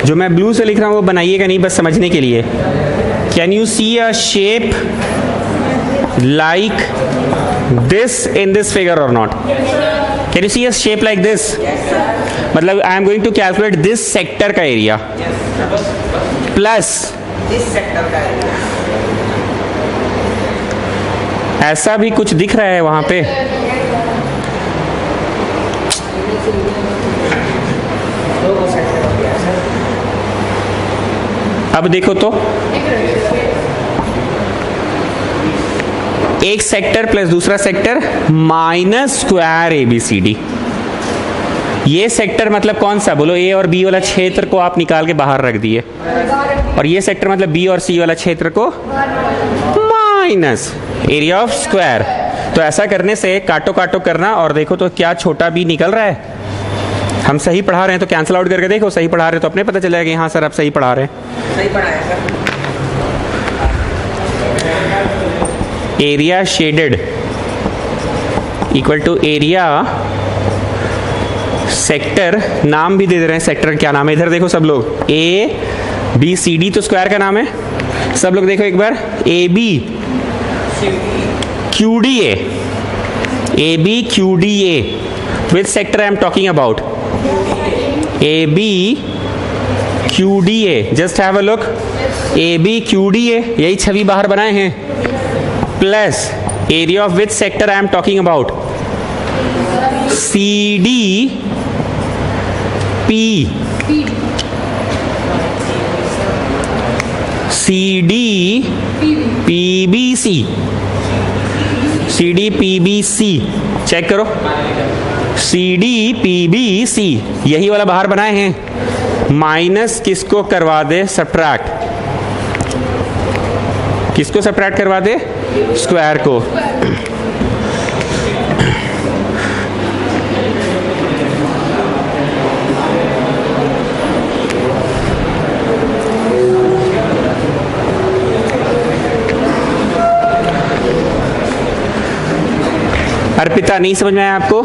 जो मैं ब्लू से लिख रहा हूँ वो बनाइएगा नहीं, बस समझने के लिए। Can you see a shape like this in this figure or not? Can you see a shape like this? मतलब I am going to calculate this sector का एरिया प्लस दिस सेक्टर का एरिया। ऐसा भी कुछ दिख रहा है वहां पे? अब देखो तो एक सेक्टर प्लस दूसरा सेक्टर माइनस स्क्वायर ABCD। ये सेक्टर मतलब कौन सा बोलो? ए और बी वाला क्षेत्र को आप निकाल के बाहर रख दिए, और ये सेक्टर मतलब बी और सी वाला क्षेत्र को माइनस एरिया ऑफ स्क्वायर। तो ऐसा करने से काटो काटो करना, और देखो तो क्या छोटा बी निकल रहा है। हम सही पढ़ा रहे हैं तो कैंसिल आउट करके देखो, सही पढ़ा रहे हैं तो अपने पता चलेगा कि हाँ सर आप सही पढ़ा रहे हैं। सही पढ़ाया sir. Area shaded equal to area sector, नाम भी दे दे रहे हैं सेक्टर क्या नाम है, इधर देखो सब लोग, ए बी सी डी तो स्क्वायर का नाम है। सब लोग देखो एक बार, A B Q D A, which sector I am talking about? A B Q D A, just have a look, A B Q D A, यही छवि बाहर बनाए हैं, plus area of which sector I am talking about? C D P, C D P B C, C D P B C, check करो, C D P B C, यही वाला बाहर बनाए हैं। माइनस किसको करवा दे? सब्ट्रैक्ट, किसको सब्ट्रैक्ट करवा दे? स्क्वायर को। अर्पिता, नहीं समझ में आया आपको?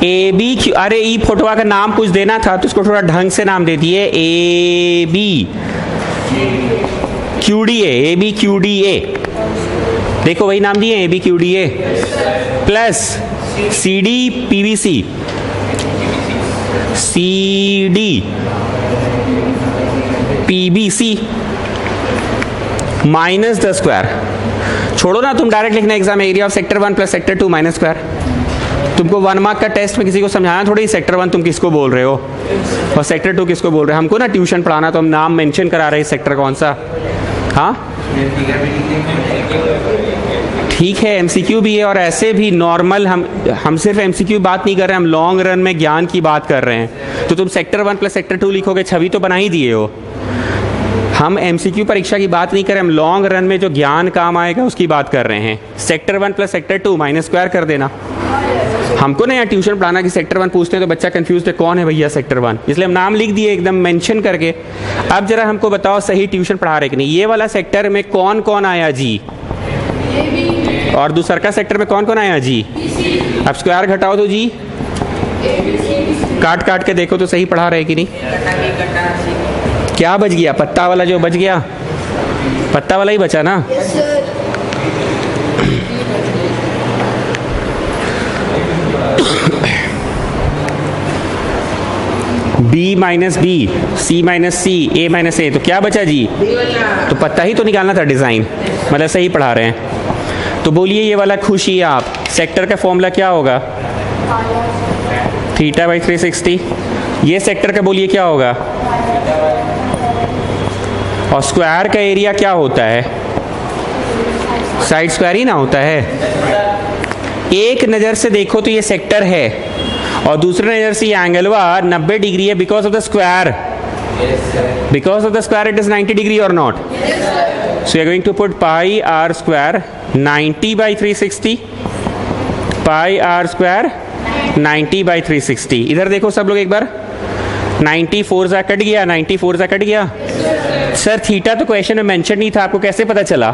ए बी क्यू, अरे ई फोटोआ का नाम कुछ देना था तो उसको थोड़ा ढंग से नाम दे दिए, A B Q D A, B Q D A, देखो वही नाम दिए, A B Q D A, plus C D P B C, C D P B C minus the square. छोड़ो ना, तुम डायरेक्ट लिखना एग्जाम में, area of sector 1 plus sector 2 minus square. तुमको 1 मार्क का टेस्ट में किसी को समझाना थोड़ी सेक्टर 1 तुम किसको बोल रहे हो और सेक्टर 2 किसको बोल रहे हो। हमको ना ट्यूशन पढ़ाना, तो हम नाम मेंशन करा रहे हैं सेक्टर कौन सा। हाँ ठीक है, एमसीक्यू भी है और ऐसे भी नॉर्मल, हम सिर्फ एमसीक्यू बात नहीं कर रहे हैं, हम लॉन्ग रन में ज्ञान की बात कर रहे हैं। तो तुम सेक्टर 1 प्लस सेक्टर 2 लिखोगे, छवि तो बना ही दिए हो। हम एमसीक्यू परीक्षा की बात नहीं कर रहे, हम लॉन्ग रन में जो ज्ञान काम आएगा उसकी बात कर रहे हैं। Sector 1 plus sector 2 minus square कर देना। हमको ना यहाँ ट्यूशन पढ़ाना कि सेक्टर 1 पूछते हैं तो बच्चा कंफ्यूज है, कौन है भैया सेक्टर 1, इसलिए हम नाम लिख दिए एकदम मेंशन करके। अब जरा हमको बताओ सही ट्यूशन पढ़ा रहे कि नहीं, ये वाला सेक्टर में कौन कौन आया जी, और दूसरा का सेक्टर में कौन कौन आया जी। अब स्क्वायर घटाओ तो जी, काट काट के देखो तो सही पढ़ा रहे कि नहीं। क्या बच गया? पत्ता वाला जो बच गया, पत्ता वाला ही बचा ना। B minus B, C minus सी, ए माइनस ए, तो क्या बचा जी? तो पत्ता ही तो निकालना था, डिजाइन मतलब सही पढ़ा रहे हैं। तो बोलिए ये वाला खुशी आप, सेक्टर का फॉर्मूला क्या होगा? Theta by 360। ये सेक्टर का बोलिए क्या होगा? और स्क्वायर का एरिया क्या होता है? साइड स्क्वायर ही ना होता है। एक नज़र से देखो तो ये सेक्टर है और दूसरे नज़र से ये एंगलवा 90 डिग्री है because of the square. Because of the square it is 90 degree or not. So you are going to put pi r square 90 by 360, pi r square 90 by 360। इधर देखो सब लोग एक बार, 94 ज़ा कट गया, 94 ज़ा कट गया। सर थीटा तो क्वेश्चन में मेंशन नहीं था, आपको कैसे पता चला?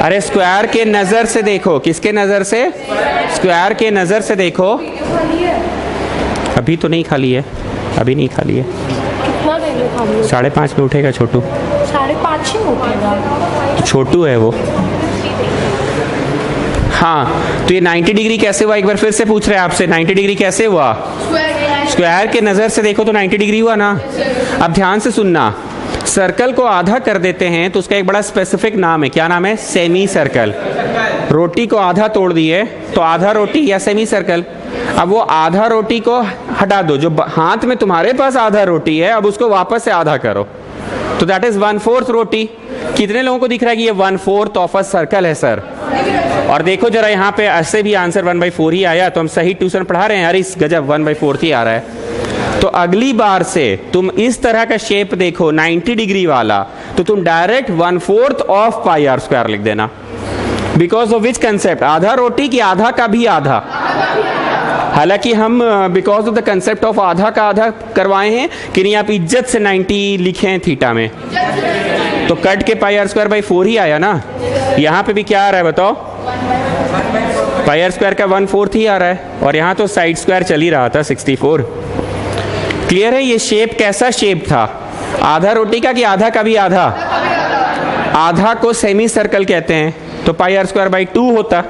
अरे स्क्वायर के नज़र से देखो। किसके नज़र से? स्क्वायर के नज़र से देखो। अभी तो नहीं खाली है, अभी नहीं खाली है। 5:30 में उठेगा छोटू। 5:30 ही उठेगा, तो छोटू है वो। हाँ तो ये 90 डिग्री कैसे हुआ? एक बार फिर से पूछ रहे हैं आपसे, 90 डिग्री कैसे हुआ? स्क्वायर के नज़र से देखो तो 90 डिग्री हुआ ना। अब ध्यान से सुनना, सर्कल को आधा कर देते हैं तो उसका एक बड़ा स्पेसिफिक नाम है। क्या नाम है? Semi circle. रोटी को आधा तोड़ दिए तो आधा रोटी या सेमी सर्कल। अब वो आधा रोटी को हटा दो, जो हाथ में तुम्हारे पास आधा रोटी है अब उसको वापस से आधा करो, तो दैट इज 1/4 रोटी। कितने लोगों को दिख रहा है कि ये 1/4 ऑफ अ सर्कल है सर? और देखो जरा यहाँ पे ऐसे भी आंसर 1/4 ही आया, तो हम सही ट्यूशन पढ़ा रहे हैं यार। इस गजब 1/4 ही आ रहा है। तो अगली बार से तुम इस तरह का शेप देखो 90 डिग्री वाला, तो तुम direct 1/4 of pi r square लिख देना। Because of which concept? आधा रोटी की आधा का भी आधा। हालांकि हम because of the concept of आधा का आधा करवाए हैं कि नहीं, आप इज्जत से 90 लिखे हैं थीटा में, तो कट के पाई आर स्क्वायर बाई 4 ही आया ना। यहाँ पे भी क्या आ रहा है बताओ? पाई आर स्क्वायर का 1/4 ही आ रहा है, और यहाँ तो साइड स्क्वायर चल ही रहा था 64। क्लियर है? ये शेप कैसा शेप था? आधा रोटी का कि आधा का भी आधा? आधा को सेमी सर्कल कहते हैं, तो पाई आर स्क्वायर बाई 2 होता।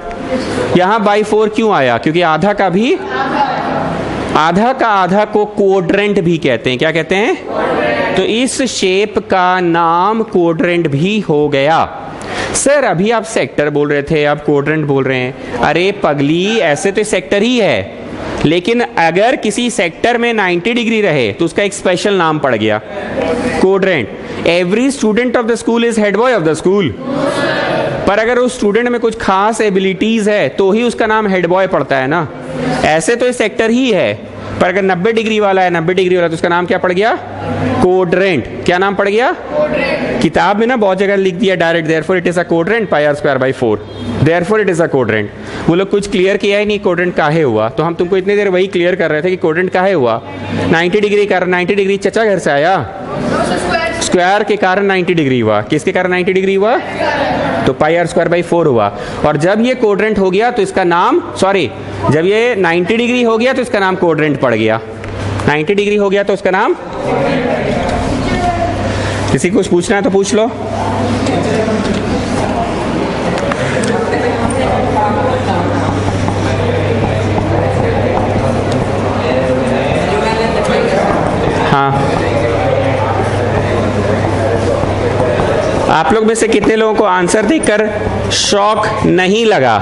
यहां बाई 4 क्यों आया? क्योंकि आधा का भी आधा का आधा को क्वाड्रेंट भी कहते हैं। क्या कहते हैं? तो इस शेप का नाम क्वाड्रेंट भी हो गया। सर अभी आप सेक्टर बोल रहे थे, आप क्वाड्रेंट बोल रहे हैं। अरे पगली, ऐसे तो सेक्टर ही है, लेकिन अगर किसी सेक्टर में 90 डिग्री रहे तो उसका एक स्पेशल नाम पड़ गया, quadrant. Every student of the school is head boy of the school. पर अगर उस स्टूडेंट में कुछ खास एबिलिटीज है तो ही उसका नाम हेड बॉय पड़ता है ना। ऐसे तो ये सेक्टर ही है, पर अगर 90 डिग्री वाला है, 90 डिग्री वाला, तो उसका नाम क्या पड़ गया? क्वाड्रेंट। क्या नाम पड़ गया? किताब में ना बहुत जगह लिख दिया direct, therefore it is a quadrant pi r square by 4, therefore it is a quadrant. वो लोग कुछ क्लियर किया ही नहीं क्वाड्रेंट काहे हुआ। तो हम तुमको इतनी देर वही क्लियर कर रहे थे कि क्वाड्रेंट काहे हुआ। 90 डिग्री कारण 90 डिग्री चचा घर से आया, स्क्वायर के कारण 90 डिग्री हुआ। किसके कारण 90 डिग्री हुआ? तो पाई आर स्क्वायर बाई 4 हुआ। और जब ये क्वाड्रेंट हो गया तो इसका नाम, सॉरी, जब ये 90 डिग्री हो गया तो इसका नाम क्वाड्रेंट पड़ गया। 90 डिग्री हो गया तो उसका नाम। किसी को कुछ पूछना है तो पूछ लो। हाँ, आप लोग में से कितने लोगों को आंसर देखकर शॉक नहीं लगा?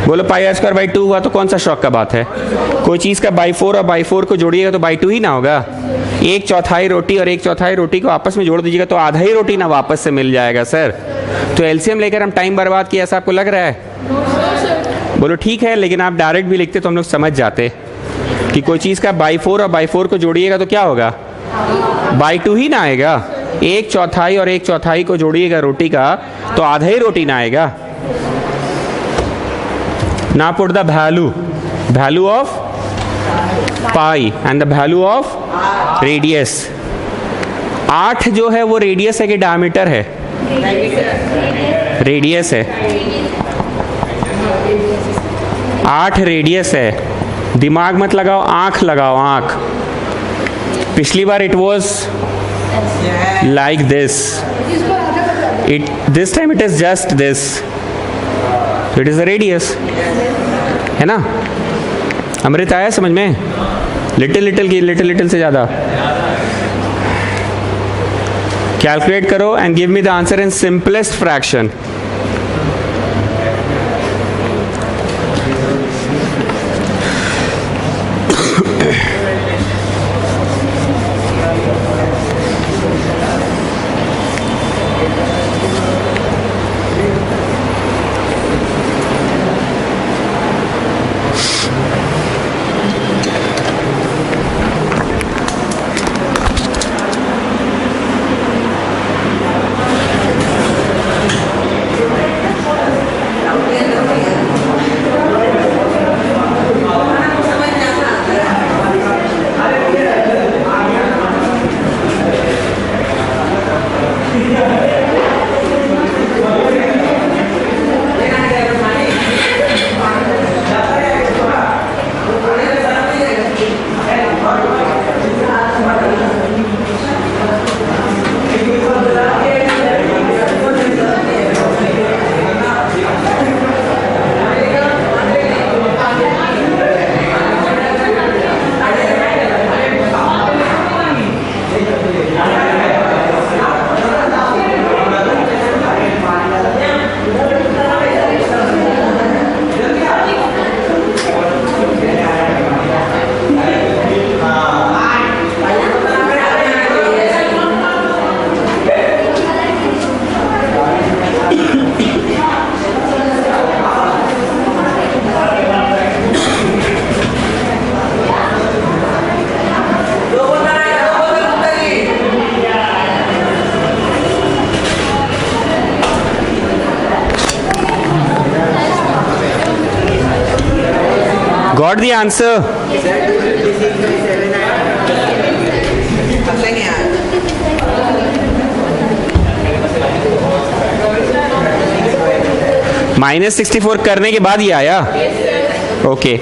बोलो पाई आर स्क्वायर बाई 2 हुआ तो कौन सा शॉक का बात है? कोई चीज़ का बाई 4 और बाई 4 को जोड़िएगा तो बाई 2 ही ना होगा। 1/4 रोटी और 1/4 रोटी को आपस में जोड़ दीजिएगा तो आधा ही रोटी ना वापस से मिल जाएगा सर। तो एलसीएम लेकर हम टाइम बर्बाद किया, ऐसा आपको लग रहा है? बोलो ठीक है, लेकिन आप डायरेक्ट भी लिखते तो हम लोग समझ जाते कि कोई चीज़ का बाई 4 और बाई 4 को जोड़िएगा तो क्या होगा? बाई 2 ही ना आएगा। 1/4 और 1/4 को जोड़िएगा रोटी का तो आधा ही रोटी ना आएगा। Now put the value of pi and the value of radius. 8 जो है वो रेडियस है कि डायमीटर है? रेडियस है। 8 रेडियस है। दिमाग मत लगाओ, आंख लगाओ, आंख। पिछली बार it was like this, this time it is just this, it is a radius, है ना? अमृत आया समझ में? लिटिल लिटिल की लिटिल लिटिल से ज़्यादा। कैलकुलेट करो and give me the answer in simplest fraction. Got the answer? -64 करने के बाद ही आया? Okay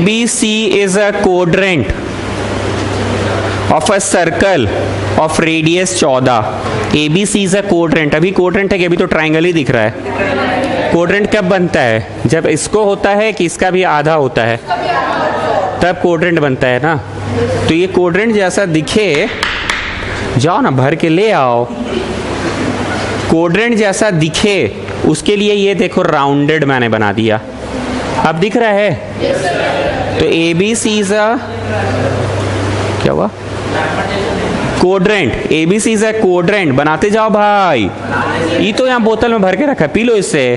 ABC is a quadrant of a circle of radius 14. ABC is a quadrant. अभी quadrant है कि अभी तो ट्राइंगल ही दिख रहा है. quadrant कब बनता है? जब इसको होता है कि इसका भी आधा होता है, तब quadrant बनता है ना. तो ये quadrant जैसा दिखे, जाओ ना भर के ले आओ. quadrant जैसा दिखे उसके लिए ये देखो राउंडेड मैंने बना दिया. अब दिख रहा है? तो ABC इज अ क्या हुआ? Quadrant. ABC is a quadrant. बनाते जाओ भाई. ये तो यहाँ बोतल में भर के रखा, पी लो इससे.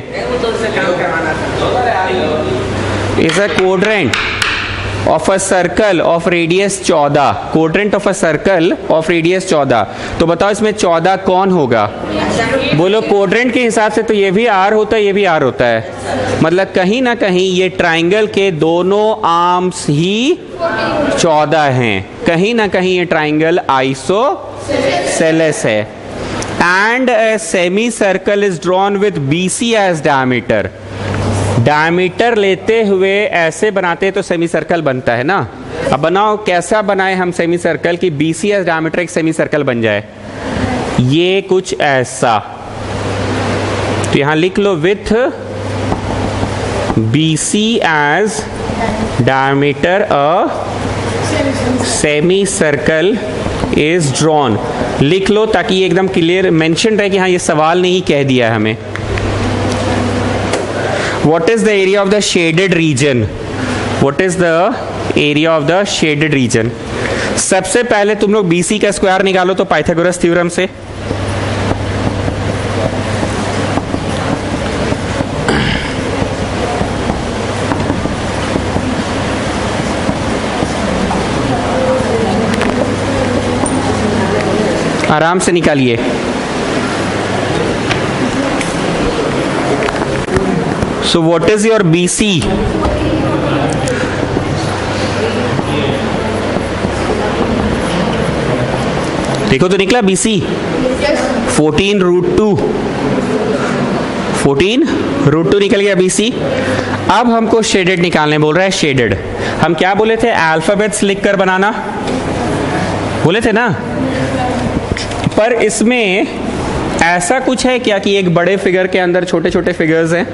Is a quadrant of a circle of radius 14. Quadrant of a circle of radius 14. तो बताओ इसमें 14 कौन होगा? बोलो. कोड्रेंट के हिसाब से तो ये भी R होता है, ये भी R होता है. मतलब कहीं ना कहीं ये ट्राइंगल के दोनों आर्म्स ही 14 हैं. कहीं ना कहीं ये ट्राइंगल आइसोसेलेस है. And a semi circle is drawn with BC as diameter. Diameter लेते हुए ऐसे बनाते तो सेमी सर्कल बनता है ना. अब बनाओ कैसा बनाए हम सेमी सर्कल कि BC एज डायमीटर एक सेमी सर्कल बन जाए. ये कुछ ऐसा. तो यहां लिख लो with BC as diameter a semi circle is drawn. लिख लो ताकि ये एकदम क्लियर मेंशन रहे कि हाँ ये सवाल नहीं कह दिया है हमें. What is the area of the shaded region? What is the area of the shaded region? सबसे पहले तुम लोग BC का स्क्वायर निकालो तो पाइथागोरस थ्योरम से. आराम से निकालिए. So what is your BC? देखो तो निकला BC 14√2. 14√2 निकल गया BC. अब हमको शेडेड निकालने बोल रहा है. शेडेड हम क्या बोले थे? अल्फाबेट्स लिखकर बनाना बोले थे ना. पर इसमें ऐसा कुछ है क्या कि एक बड़े फिगर के अंदर छोटे छोटे फिगर्स हैं?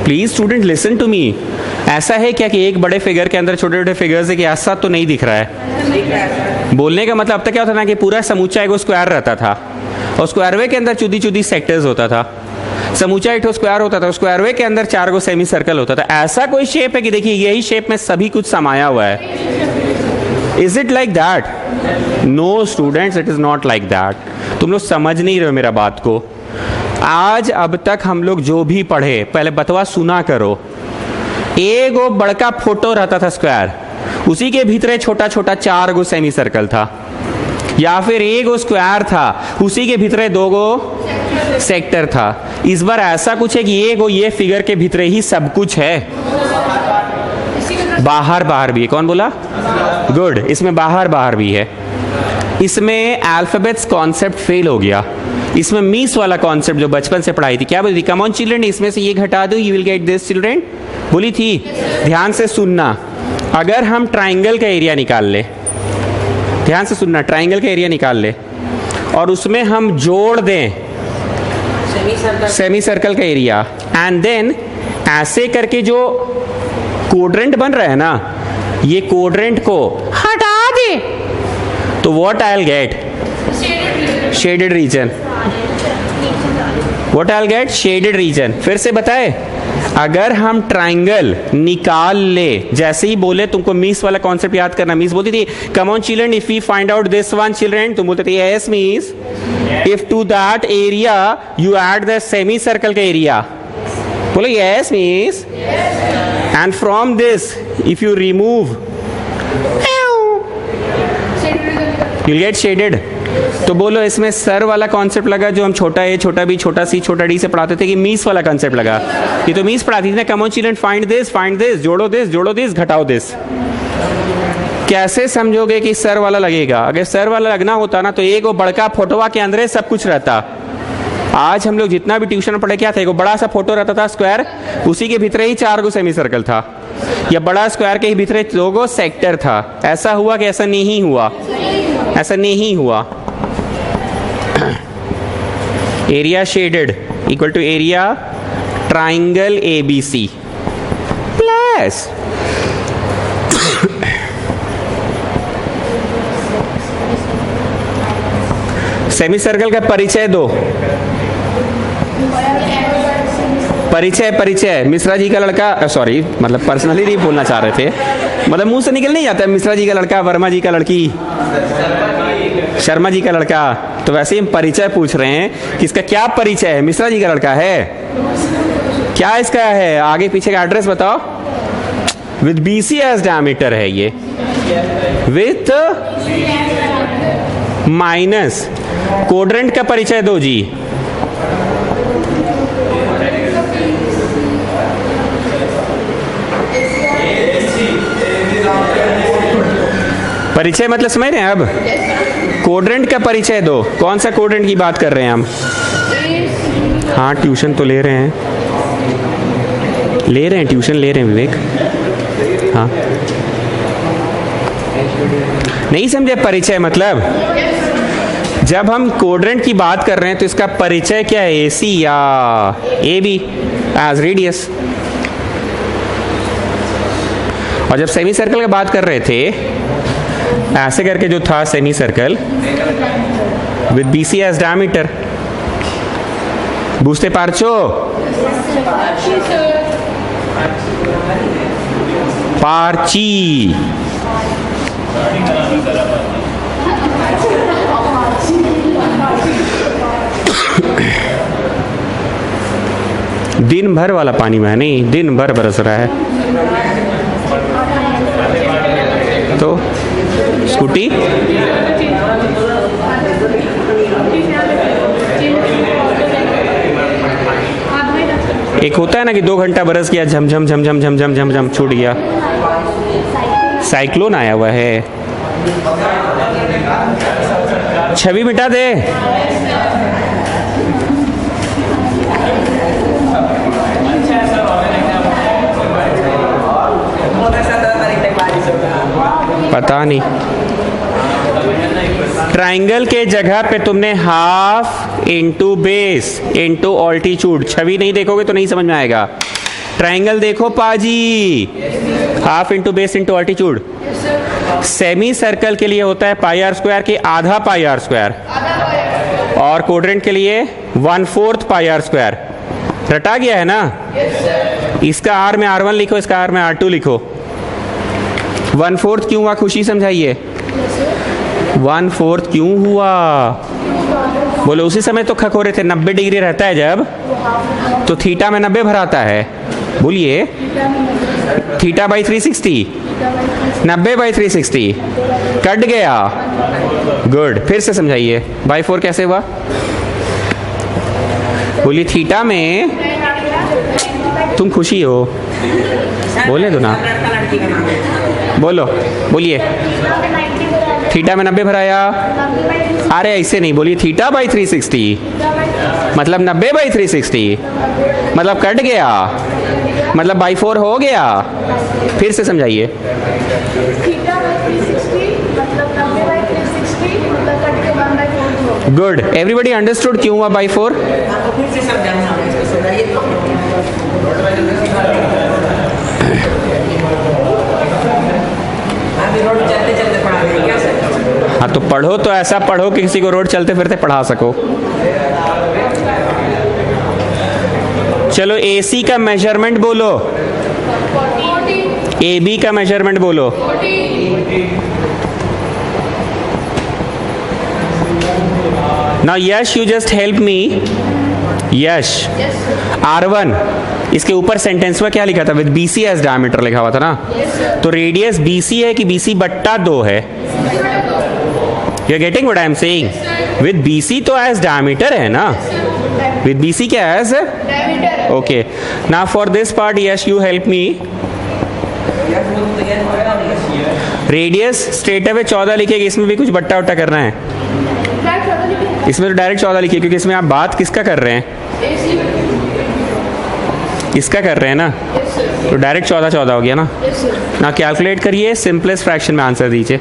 Please student listen to me. ऐसा है क्या कि एक बड़े फिगर के अंदर छोटे छोटे फिगर्स है? कि ऐसा तो नहीं दिख रहा है. बोलने का मतलब अब तक क्या होता ना कि पूरा समूचा एक स्क्वायर रहता था और स्क्वायरवे के अंदर चुदी चुदी सेक्टर्स होता था. समूचा एक स्क्वायर होता था, स्क्वायरवे के अंदर 4 गो सेमी सर्कल होता था. ऐसा कोई शेप है कि देखिए यही शेप में सभी कुछ समाया हुआ है. Is it like that? No students, it is not like that. तुम लोग समझ नहीं रहे हो मेरा बात को. आज अब तक हम लोग जो भी पढ़े पहले बतवा सुना करो. एक गो बड़का फोटो रहता था स्क्वायर, उसी के भीतर छोटा छोटा 4 गो सेमी सर्कल था. या फिर एक गो स्क्वायर था, उसी के भीतर 2 गो सेक्टर था. इस बार ऐसा कुछ है कि ये गो ये फिगर के भीतर ही सब कुछ है. बाहर बाहर भी है. कौन बोला? गुड. इसमें बाहर बाहर भी है. इसमें अल्फाबेट्स कॉन्सेप्ट फेल हो गया. इसमें मीस वाला कॉन्सेप्ट जो बचपन से पढ़ाई थी, क्या बोली थी? कम ऑन चिल्ड्रन, इसमें से ये घटा दो, you will get this children. बोली थी. ध्यान से सुनना. अगर हम ट्राइंगल का एरिया निकाल ले, ध्यान से सुनना, ट्राइंगल का एरिया निकाल ले और उसमें हम जोड़ दें सेमी सर्कल का एरिया, एंड देन ऐसे करके जो कोड्रेंट बन रहा है ना, ये कोड्रेंट को हटा दे, तो what I will get? Shaded region. What I will get? Shaded region. फिर से बताए, अगर हम ट्राइंगल निकाल ले, जैसे ही बोले तुमको मीस वाला कॉन्सेप्ट याद करना. मीस बोलती थी come on children if we find out this one children, तुम बोलते थे yes miss if to that area you add the semi circle का एरिया. बोलो yes miss. And from this if you remove you'll get shaded. तो बोलो इसमें sir वाला concept लगा जो हम छोटा ए छोटा बी छोटा सी छोटा डी से पढ़ाते थे, कि मीस वाला कॉन्सेप्ट लगा? ये तो मीस पढ़ाती थी ना. कम ऑन चिल्ड्रन फाइंड दिस, जोड़ो दिस, घटाओ दिस. कैसे समझोगे कि सर वाला लगेगा? अगर सर वाला लगना होता ना तो एक वो बड़का फोटोवा के अंदर सब कुछ रहता. आज हम लोग जितना भी ट्यूशन पढ़े क्या था, एक बड़ा सा फोटो रहता था स्क्वायर, उसी के भीतर ही 4 गो सेमी सर्कल था. या बड़ा स्क्वायर के ही भीतर लोगो सेक्टर था। ऐसा हुआ कि ऐसा नहीं हुआ? ऐसा नहीं हुआ। Area shaded equal to area triangle ABC plus semi circle का परिचय दो। परिचय मिश्रा जी का लड़का, सॉरी मतलब पर्सनली नहीं बोलना चाह रहे थे, मतलब मुंह से निकल नहीं जाता। मिश्रा जी का लड़का, वर्मा जी का लड़की, शर्मा जी का लड़का। तो वैसे ही हम परिचय पूछ रहे हैं कि इसका क्या परिचय है। मिश्रा जी का लड़का है, क्या इसका है, आगे पीछे का एड्रेस बताओ। विद BC एज डायमीटर है ये, विथ माइनस कोड्रेंट का परिचय दो जी। परिचय मतलब समझ रहे हैं अब? कोड्रेंट का परिचय दो। कौन सा कोड्रेंट की बात कर रहे हैं हम? हाँ ट्यूशन तो ले रहे हैं, ट्यूशन ले रहे हैं विवेक। हाँ नहीं समझे परिचय मतलब? जब हम कोड्रेंट की बात कर रहे हैं तो इसका परिचय क्या है? AC या AB एज रेडियस। और जब सेमी सर्कल की बात कर रहे थे, ऐसे करके जो था semi circle with BC as diameter, बुझते पारछो? पारची दिन भर वाला पानी में नहीं, दिन भर बरस रहा है। तो स्कूटी एक होता है ना कि 2 घंटा बरस गया, झमझम झमझम झमझम झमझम छूट गया। साइक्लोन आया हुआ है। छवि मिटा दे। पता नहीं। ट्राइंगल के जगह पे तुमने half into base into altitude, Chhavi नहीं देखोगे तो नहीं समझ में आएगा। ट्राइंगल देखो पाजी, half into base into altitude. Semi circle के लिए होता है पाई आर स्क्वायर के आधा पाई आर स्क्वायर, और कोड्रेंट के लिए 1/4 पाई आर स्क्वायर। रटा गया है ना? इसका आर में R1 लिखो, इसका आर में R2 लिखो। 1/4 क्यों हुआ? खुशी समझाइए। 1/4 क्यों हुआ? बोलो उसी समय तो खखोरे थे। 90 डिग्री रहता है जब, तो थीटा में 90 भराता है। बोलिए थीटा बाई 360, 90/360 कट गया। गुड, फिर से समझाइए। बाई 4 कैसे हुआ? बोलिए थीटा में, तुम खुशी हो, बोले दो ना, बोलो, बोलिए। थीटा में 90 भराया। अरे ऐसे नहीं, बोलिए थीटा बाई 360 मतलब 90/360 मतलब कट गया, मतलब बाई 4 हो गया। फिर से समझाइए। गुड, एवरीबडी अंडरस्टूड क्यों हुआ बाई 4? हाँ तो पढ़ो, तो ऐसा पढ़ो कि किसी को रोड चलते फिरते पढ़ा सको। चलो AC का मेजरमेंट बोलो, AB का मेजरमेंट बोलो। Now Yash you just help me. Yash R1, इसके ऊपर सेंटेंस में क्या लिखा था? विद BC एज डायमीटर लिखा हुआ था ना? तो रेडियस BC है कि BC/2 है? You are getting what I am saying? With BC तो एज डायमीटर है ना? विद BC क्या as diameter. Okay, now for this part Yash you help me. Radius straight away 14 लिखेगी, इसमें भी कुछ बट्टा उट्टा करना है? इसमें तो डायरेक्ट 14 लिखिए, क्योंकि इसमें आप बात किसका कर रहे हैं? इसका कर रहे हैं ना, तो डायरेक्ट 14 हो गया ना। ना कैलकुलेट करिए, सिंपलेस्ट फ्रैक्शन में आंसर दीजिए।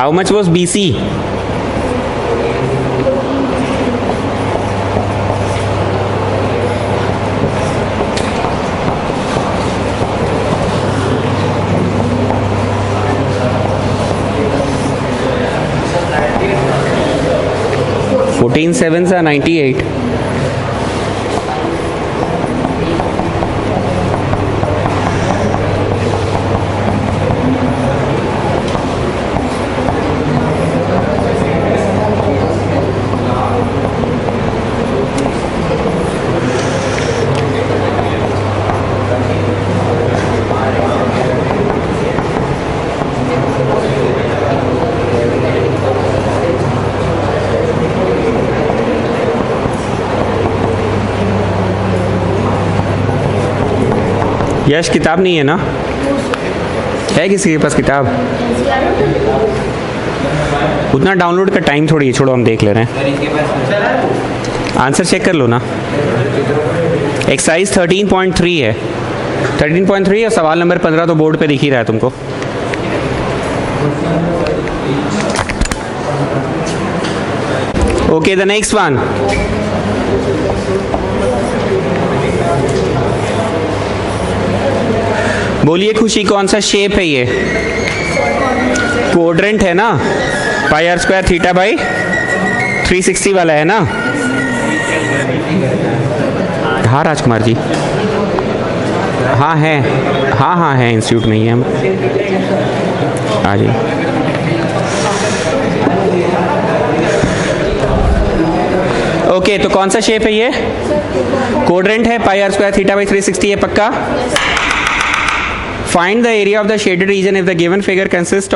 How much was BC? Fourteen sevens are 98. यश किताब नहीं है ना? है किसी के पास किताब? उतना डाउनलोड का टाइम थोड़ी है, छोड़ो हम देख ले रहे हैं। आंसर चेक कर लो ना। एक्सरसाइज 13.3 है, 13.3 और सवाल नंबर 15 तो बोर्ड पे दिख ही रहा है तुमको। Okay, the next one. बोलिए खुशी, कौन सा शेप है ये? क्वाड्रेंट है ना, पाई आर स्क्वायर थीटा बाई 360 वाला है ना? हाँ राजकुमार जी, हाँ है, हाँ है, इंस्टीट्यूट में ही है हम। आ जाइए। ओके, तो कौन सा शेप है ये? क्वाड्रेंट है, पाई आर स्क्वायर थीटा बाई 360 है, पक्का? Find the area of the shaded region if the given figure consists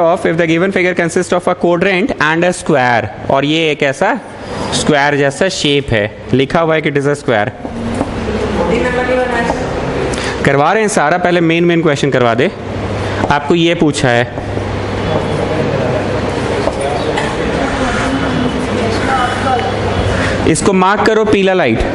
of a quadrant and a square। और ये एक ऐसा स्क्वायर जैसा शेप है, लिखा हुआ है कि इट इज अ स्क्वायर। करवा रहे हैं सारा, पहले मेन क्वेश्चन करवा दे। आपको ये पूछा है, इसको मार्क करो पीला लाइट।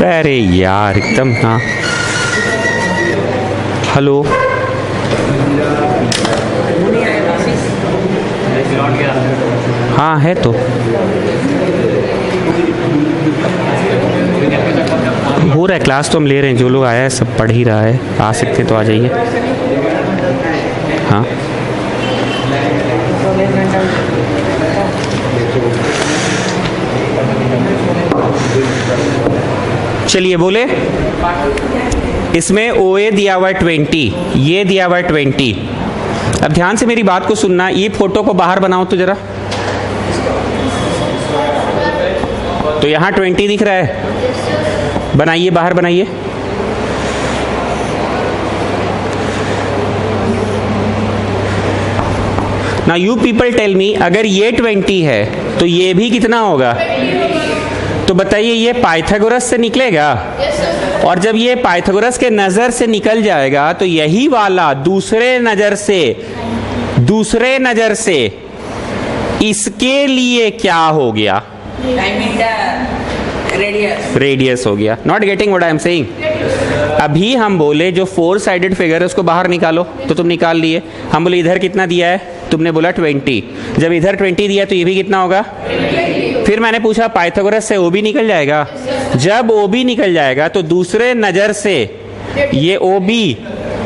अरे यार एकदम, हाँ हेलो, हाँ है तो हो रहा है, क्लास तो हम ले रहे हैं, जो लोग आया है सब पढ़ ही रहा है, आ सकते तो आ जाइए। हाँ चलिए बोले, इसमें OA दिया हुआ है 20, ये दिया हुआ है 20। अब ध्यान से मेरी बात को सुनना, ये फोटो को बाहर बनाओ तो जरा, तो यहाँ 20 दिख रहा है, बनाइए बाहर बनाइए। ना यू पीपल टेल मी, अगर ये 20 है तो ये भी कितना होगा? तो बताइए, ये पाइथागोरस से निकलेगा? और जब ये पाइथागोरस के नजर से निकल जाएगा तो यही वाला दूसरे नजर से इसके लिए क्या हो गया? रेडियस हो गया। Not getting what I am saying? अभी हम बोले जो 4 साइडेड फिगर है उसको बाहर निकालो, तो तुम निकाल लिए। हम बोले इधर कितना दिया है, तुमने बोला 20। जब इधर 20 दिया तो ये भी कितना होगा? फिर मैंने पूछा पाइथागोरस से OB निकल जाएगा? जब OB निकल जाएगा तो दूसरे नजर से ये OB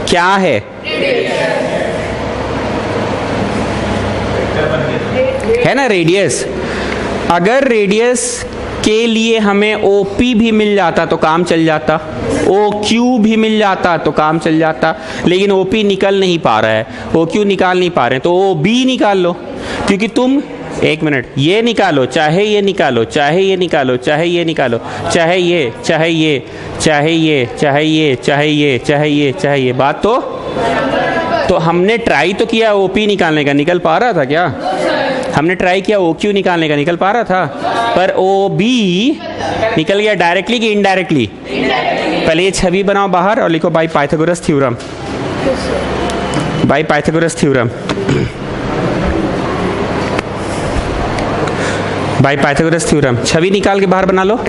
क्या है? है ना रेडियस। अगर रेडियस उसके लिए हमें OP भी मिल जाता तो काम चल जाता, OQ भी मिल जाता तो काम चल जाता, लेकिन OP निकल नहीं पा रहा है, OQ निकाल नहीं पा रहे हैं, तो OB निकाल लो। क्योंकि तुम एक मिनट, ये निकालो, चाहे ये निकालो, चाहे ये निकालो, चाहे ये निकालो, चाहे ये, चाहे ये, चाहे ये, चाहे ये, चाहे ये, चाहे ये, चाहे ये, बात तो हमने ट्राई तो किया OP निकालने का, निकल पा रहा था क्या? हमने ट्राई किया OQ निकालने का, निकल पा रहा था, पर OB निकल गया डायरेक्टली कि इनडायरेक्टली? पहले ये छवि बनाओ बाहर और लिखो by Pythagoras theorem, by Pythagoras theorem, by Pythagoras theorem. Chhavi निकाल के बाहर बना लो।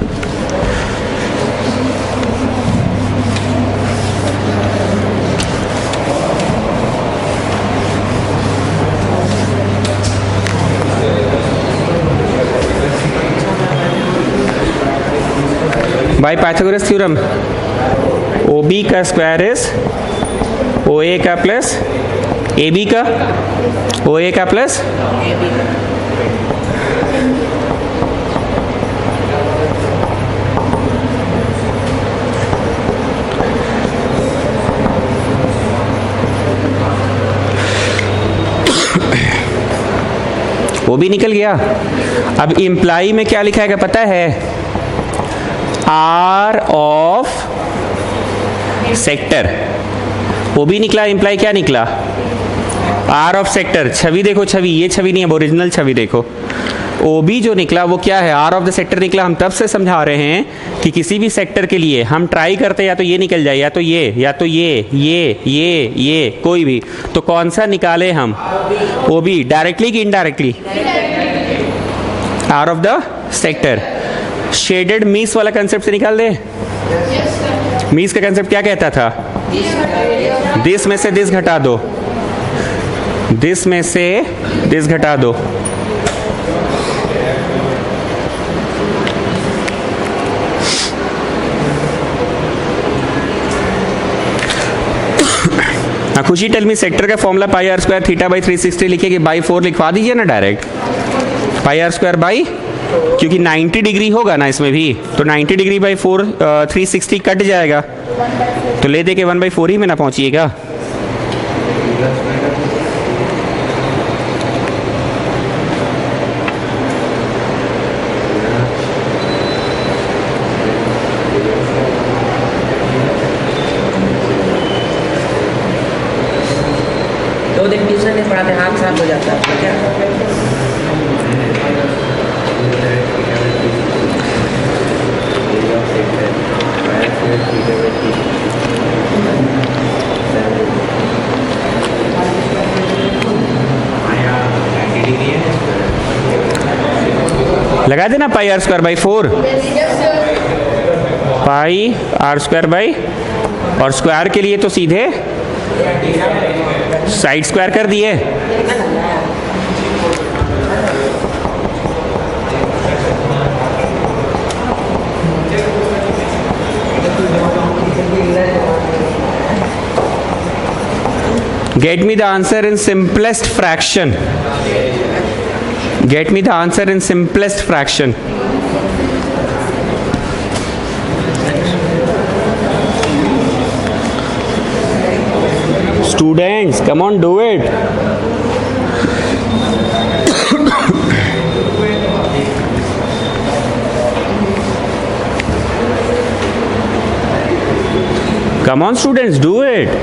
बाय पाइथागोरस थ्योरम OB का स्क्वायर इज OA का प्लस AB का, OA का प्लस वो भी निकल गया। अब इम्प्लाई में क्या लिखा है पता है? R of sector. वो भी निकला, इम्प्लाई क्या निकला? R of sector. छवि देखो, छवि, ये छवि नहीं है, ओरिजिनल छवि देखो। OB जो निकला वो क्या है? R ऑफ द सेक्टर निकला। हम तब से समझा रहे हैं कि किसी भी सेक्टर के लिए हम ट्राई करते हैं, या तो ये निकल जाए, या तो ये, या तो ये, कोई भी, तो कौन सा निकाले हम? OB डायरेक्टली कि indirectly? R of the sector. Shaded मीस वाला कंसेप्ट से निकाल दे। मीस का कंसेप्ट क्या कहता था? दिस में से दिस घटा दो, दिस में से दिस घटा दो। खुशी टेल मी सेक्टर का formula pi r square theta by 360 लिखे कि बाई 4 लिखवा दीजिए ना direct. Pi r square by, क्योंकि 90 डिग्री होगा ना इसमें भी, तो 90 डिग्री बाई 4 360 कट जाएगा, तो ले दे के 1/4 ही में ना पहुंचिएगा। ट्यूशन नहीं पढ़ाते, हाथ साफ हो जाता है क्या? लगा देना pi r square by 4, pi r square by, और स्क्वायर के लिए तो सीधे साइड स्क्वायर कर दिए। Get me the answer in simplest fraction. Get me the answer in simplest fraction. Students, come on, do it. Come on, students, do it.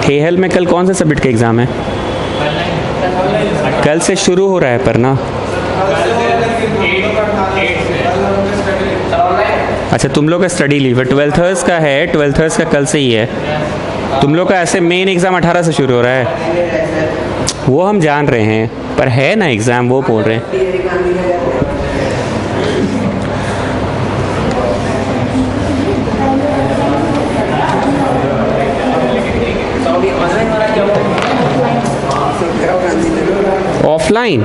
Hehal में कल कौन सा सब्जेक्ट का एग्जाम है? कल से शुरू हो रहा है पर ना। अच्छा, तुम लोग का स्टडी लीव है, 12th का है, 12th का कल से ही है। तुम लोग का ऐसे मेन एग्ज़ाम 18 से शुरू हो रहा है, वो हम जान रहे हैं, पर है ना एग्ज़ाम, वो बोल रहे हैं। ऑफलाइन?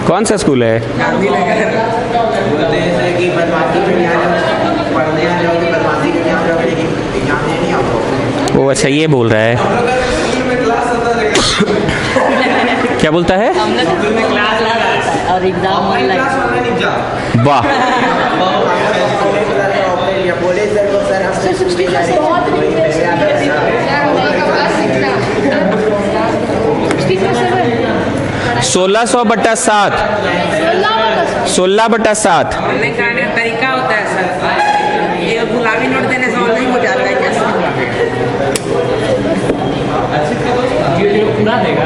कौन सा स्कूल है? गांधी नगर बोलते हैं कि बदमाशी में नहीं आना। पढ़ने आ जाओगे बदमाशी करने आ जाओगे लेकिन एग्जाम देने नहीं आओगे। वो अच्छा ये बोल रहा है। क्या बोलता है? हम लोग स्कूल में क्लास लगा और एग्जाम ऑनलाइन। वाह, बोले सर को सर हम 1600/7, 16/7। ऑनलाइन कराने का तरीका होता है सर, ये गुलाबी नोट देने से ऑनलाइन हो जाता है कैसे? पूरा देगा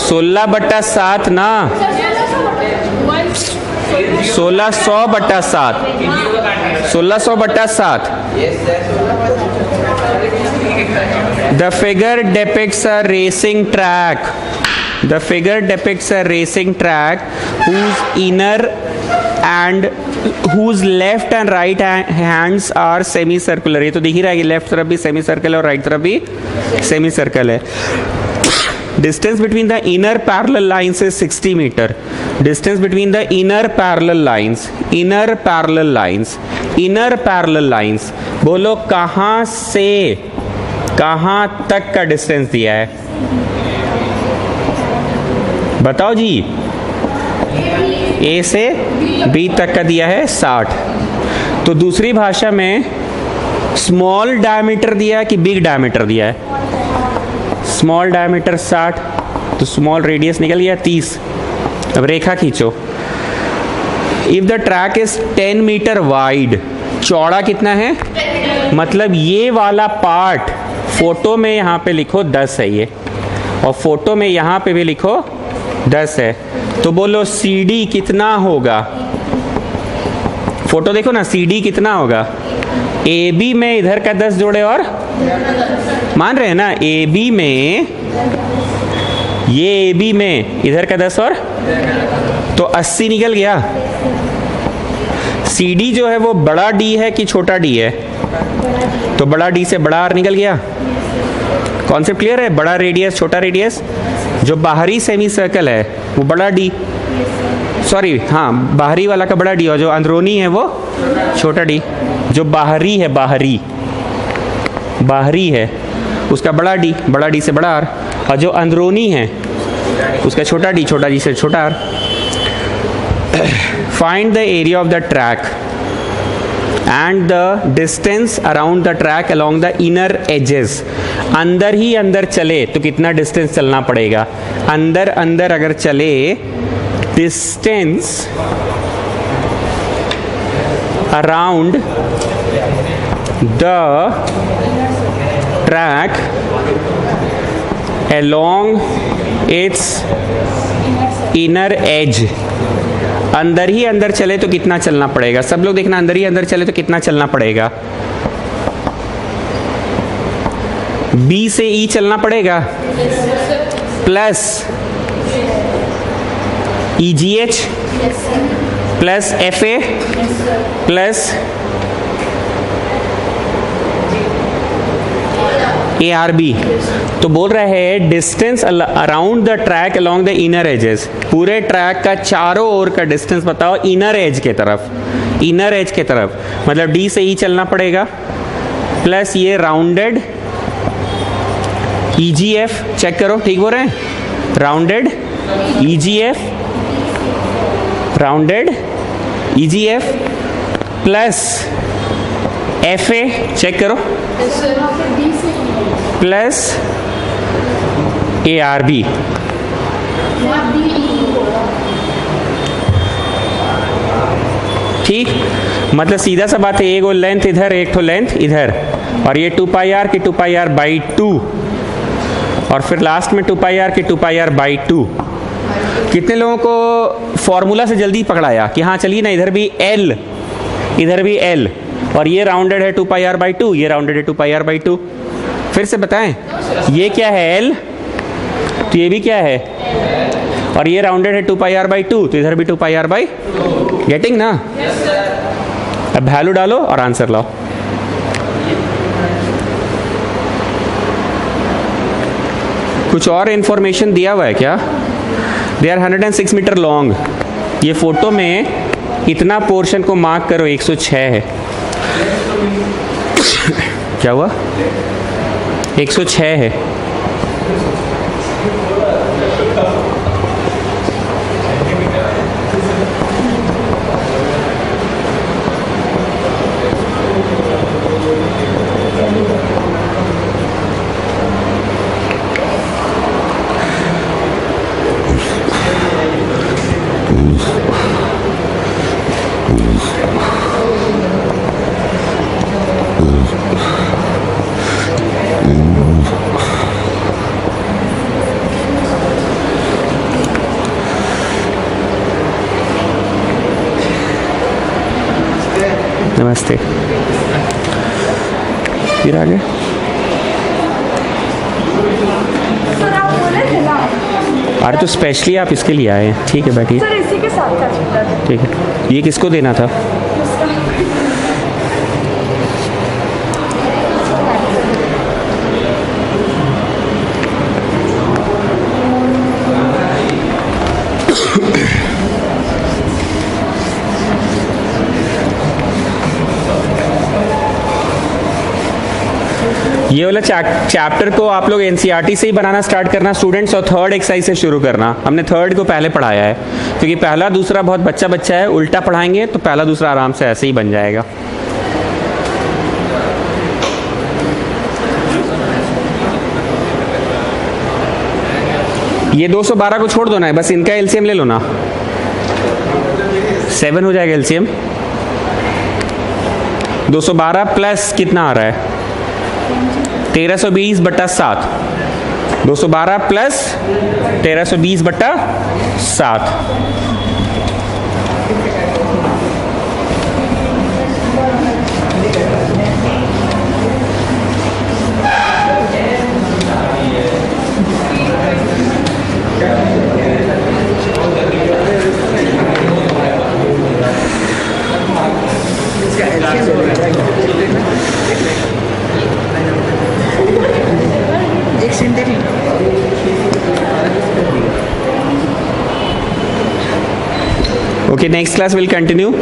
16/7 ना, 1600/7, 1600/7। The figure depicts a racing track. The figure depicts a racing track whose inner and whose left and right hands are semicircular. ये तो दिख ही रहा है कि लेफ्ट तरफ भी सेमीसर्कल है और राइट तरफ भी सेमीसर्कल है। Distance between the inner parallel lines is 60 meter. Distance between the inner parallel lines, inner parallel lines, inner parallel lines. बोलो कहाँ से कहाँ तक का डिस्टेंस दिया है? बताओ जी। A से B तक का दिया है 60। तो दूसरी भाषा में स्मॉल डायमीटर दिया है कि बिग डायमीटर दिया है? स्मॉल डायमीटर 60, तो स्मॉल रेडियस निकल गया 30। अब रेखा खींचो। If the track is 10 metre wide, चौड़ा कितना है? मतलब ये वाला पार्ट फोटो में यहाँ पे लिखो 10 है ये, और फोटो में यहाँ पे भी लिखो 10 है। तो बोलो CD कितना होगा? फोटो देखो ना, CD कितना होगा? AB में इधर का 10 जोड़े और मान रहे हैं ना, AB में, ये AB में इधर का 10 और तो 80 निकल गया। CD जो है वो बड़ा D है कि छोटा D है? तो बड़ा D से बड़ा R निकल गया। कॉन्सेप्ट क्लियर है? बड़ा रेडियस छोटा रेडियस। जो बाहरी सेमी सर्कल है वो बड़ा D, सॉरी हाँ बाहरी वाला का बड़ा D, और जो अंदरूनी है वो छोटा D। जो बाहरी है, बाहरी है उसका बड़ा D से बड़ा R, और जो अंदरूनी है उसका छोटा D से छोटा R। Find the area of the track and the distance around the track along the inner edges. अंदर ही अंदर चले तो कितना डिस्टेंस चलना पड़ेगा? अंदर अंदर अगर चले, distance around the track along its inner edge। अंदर ही अंदर चले तो कितना चलना पड़ेगा? सब लोग देखना, अंदर ही अंदर चले तो कितना चलना पड़ेगा? B से E चलना पड़ेगा plus EGH plus FA plus ARB। तो बोल रहा है distance around the track along the inner edges. पूरे ट्रैक का चारों ओर का डिस्टेंस बताओ इनर एज के तरफ, इनर एज के तरफ। मतलब D से E चलना पड़ेगा प्लस ये राउंडेड EGF, चेक करो ठीक बोल रहे हैं, rounded EGF, rounded EGF plus FA, check करो, प्लस ARB। ठीक, मतलब सीधा सा बात है, एक लेंथ इधर एक तो लेंथ इधर, और ये 2πr की 2πr बाई 2, और फिर लास्ट में 2πr की 2πr बाई 2। कितने लोगों को फॉर्मूला से जल्दी पकड़ाया कि हाँ चलिए ना, इधर भी L, इधर भी L, और ये राउंडेड है 2πr/2, ये राउंडेड है 2πr/2। फिर से बताएं, ये क्या है L, तो ये भी क्या है, और ये राउंडेड है 2πr/2, तो इधर भी 2πr/, गेटिंग ना। अब वैल्यू डालो और आंसर लाओ। कुछ और इंफॉर्मेशन दिया हुआ है क्या? They are 106 metre long. ये फोटो में इतना पोर्शन को मार्क करो, 106 है। क्या हुआ? 106 है। नमस्ते। फिर आगे सर आप बोले थे ना, अरे तो स्पेशली आप इसके लिए आए हैं। ठीक है बैठिए। सर इसी के साथ का चैप्टर है। ठीक है, ये किसको देना था? ये वाला चैप्टर को आप लोग एनसीईआरटी से ही बनाना स्टार्ट करना स्टूडेंट्स, और थर्ड एक्सरसाइज से शुरू करना। हमने थर्ड को पहले पढ़ाया है, क्योंकि पहला दूसरा बहुत बच्चा है, उल्टा पढ़ाएंगे तो पहला दूसरा आराम से ऐसे ही बन जाएगा। ये 212 को छोड़ दो ना, बस इनका एलसीएम ले लो ना, 7 हो जाएगा एलसीएम। 212 प्लस कितना आ रहा है? 1320/7। 212 प्लस 1320/7। एक centre he. Okay, next class will continue.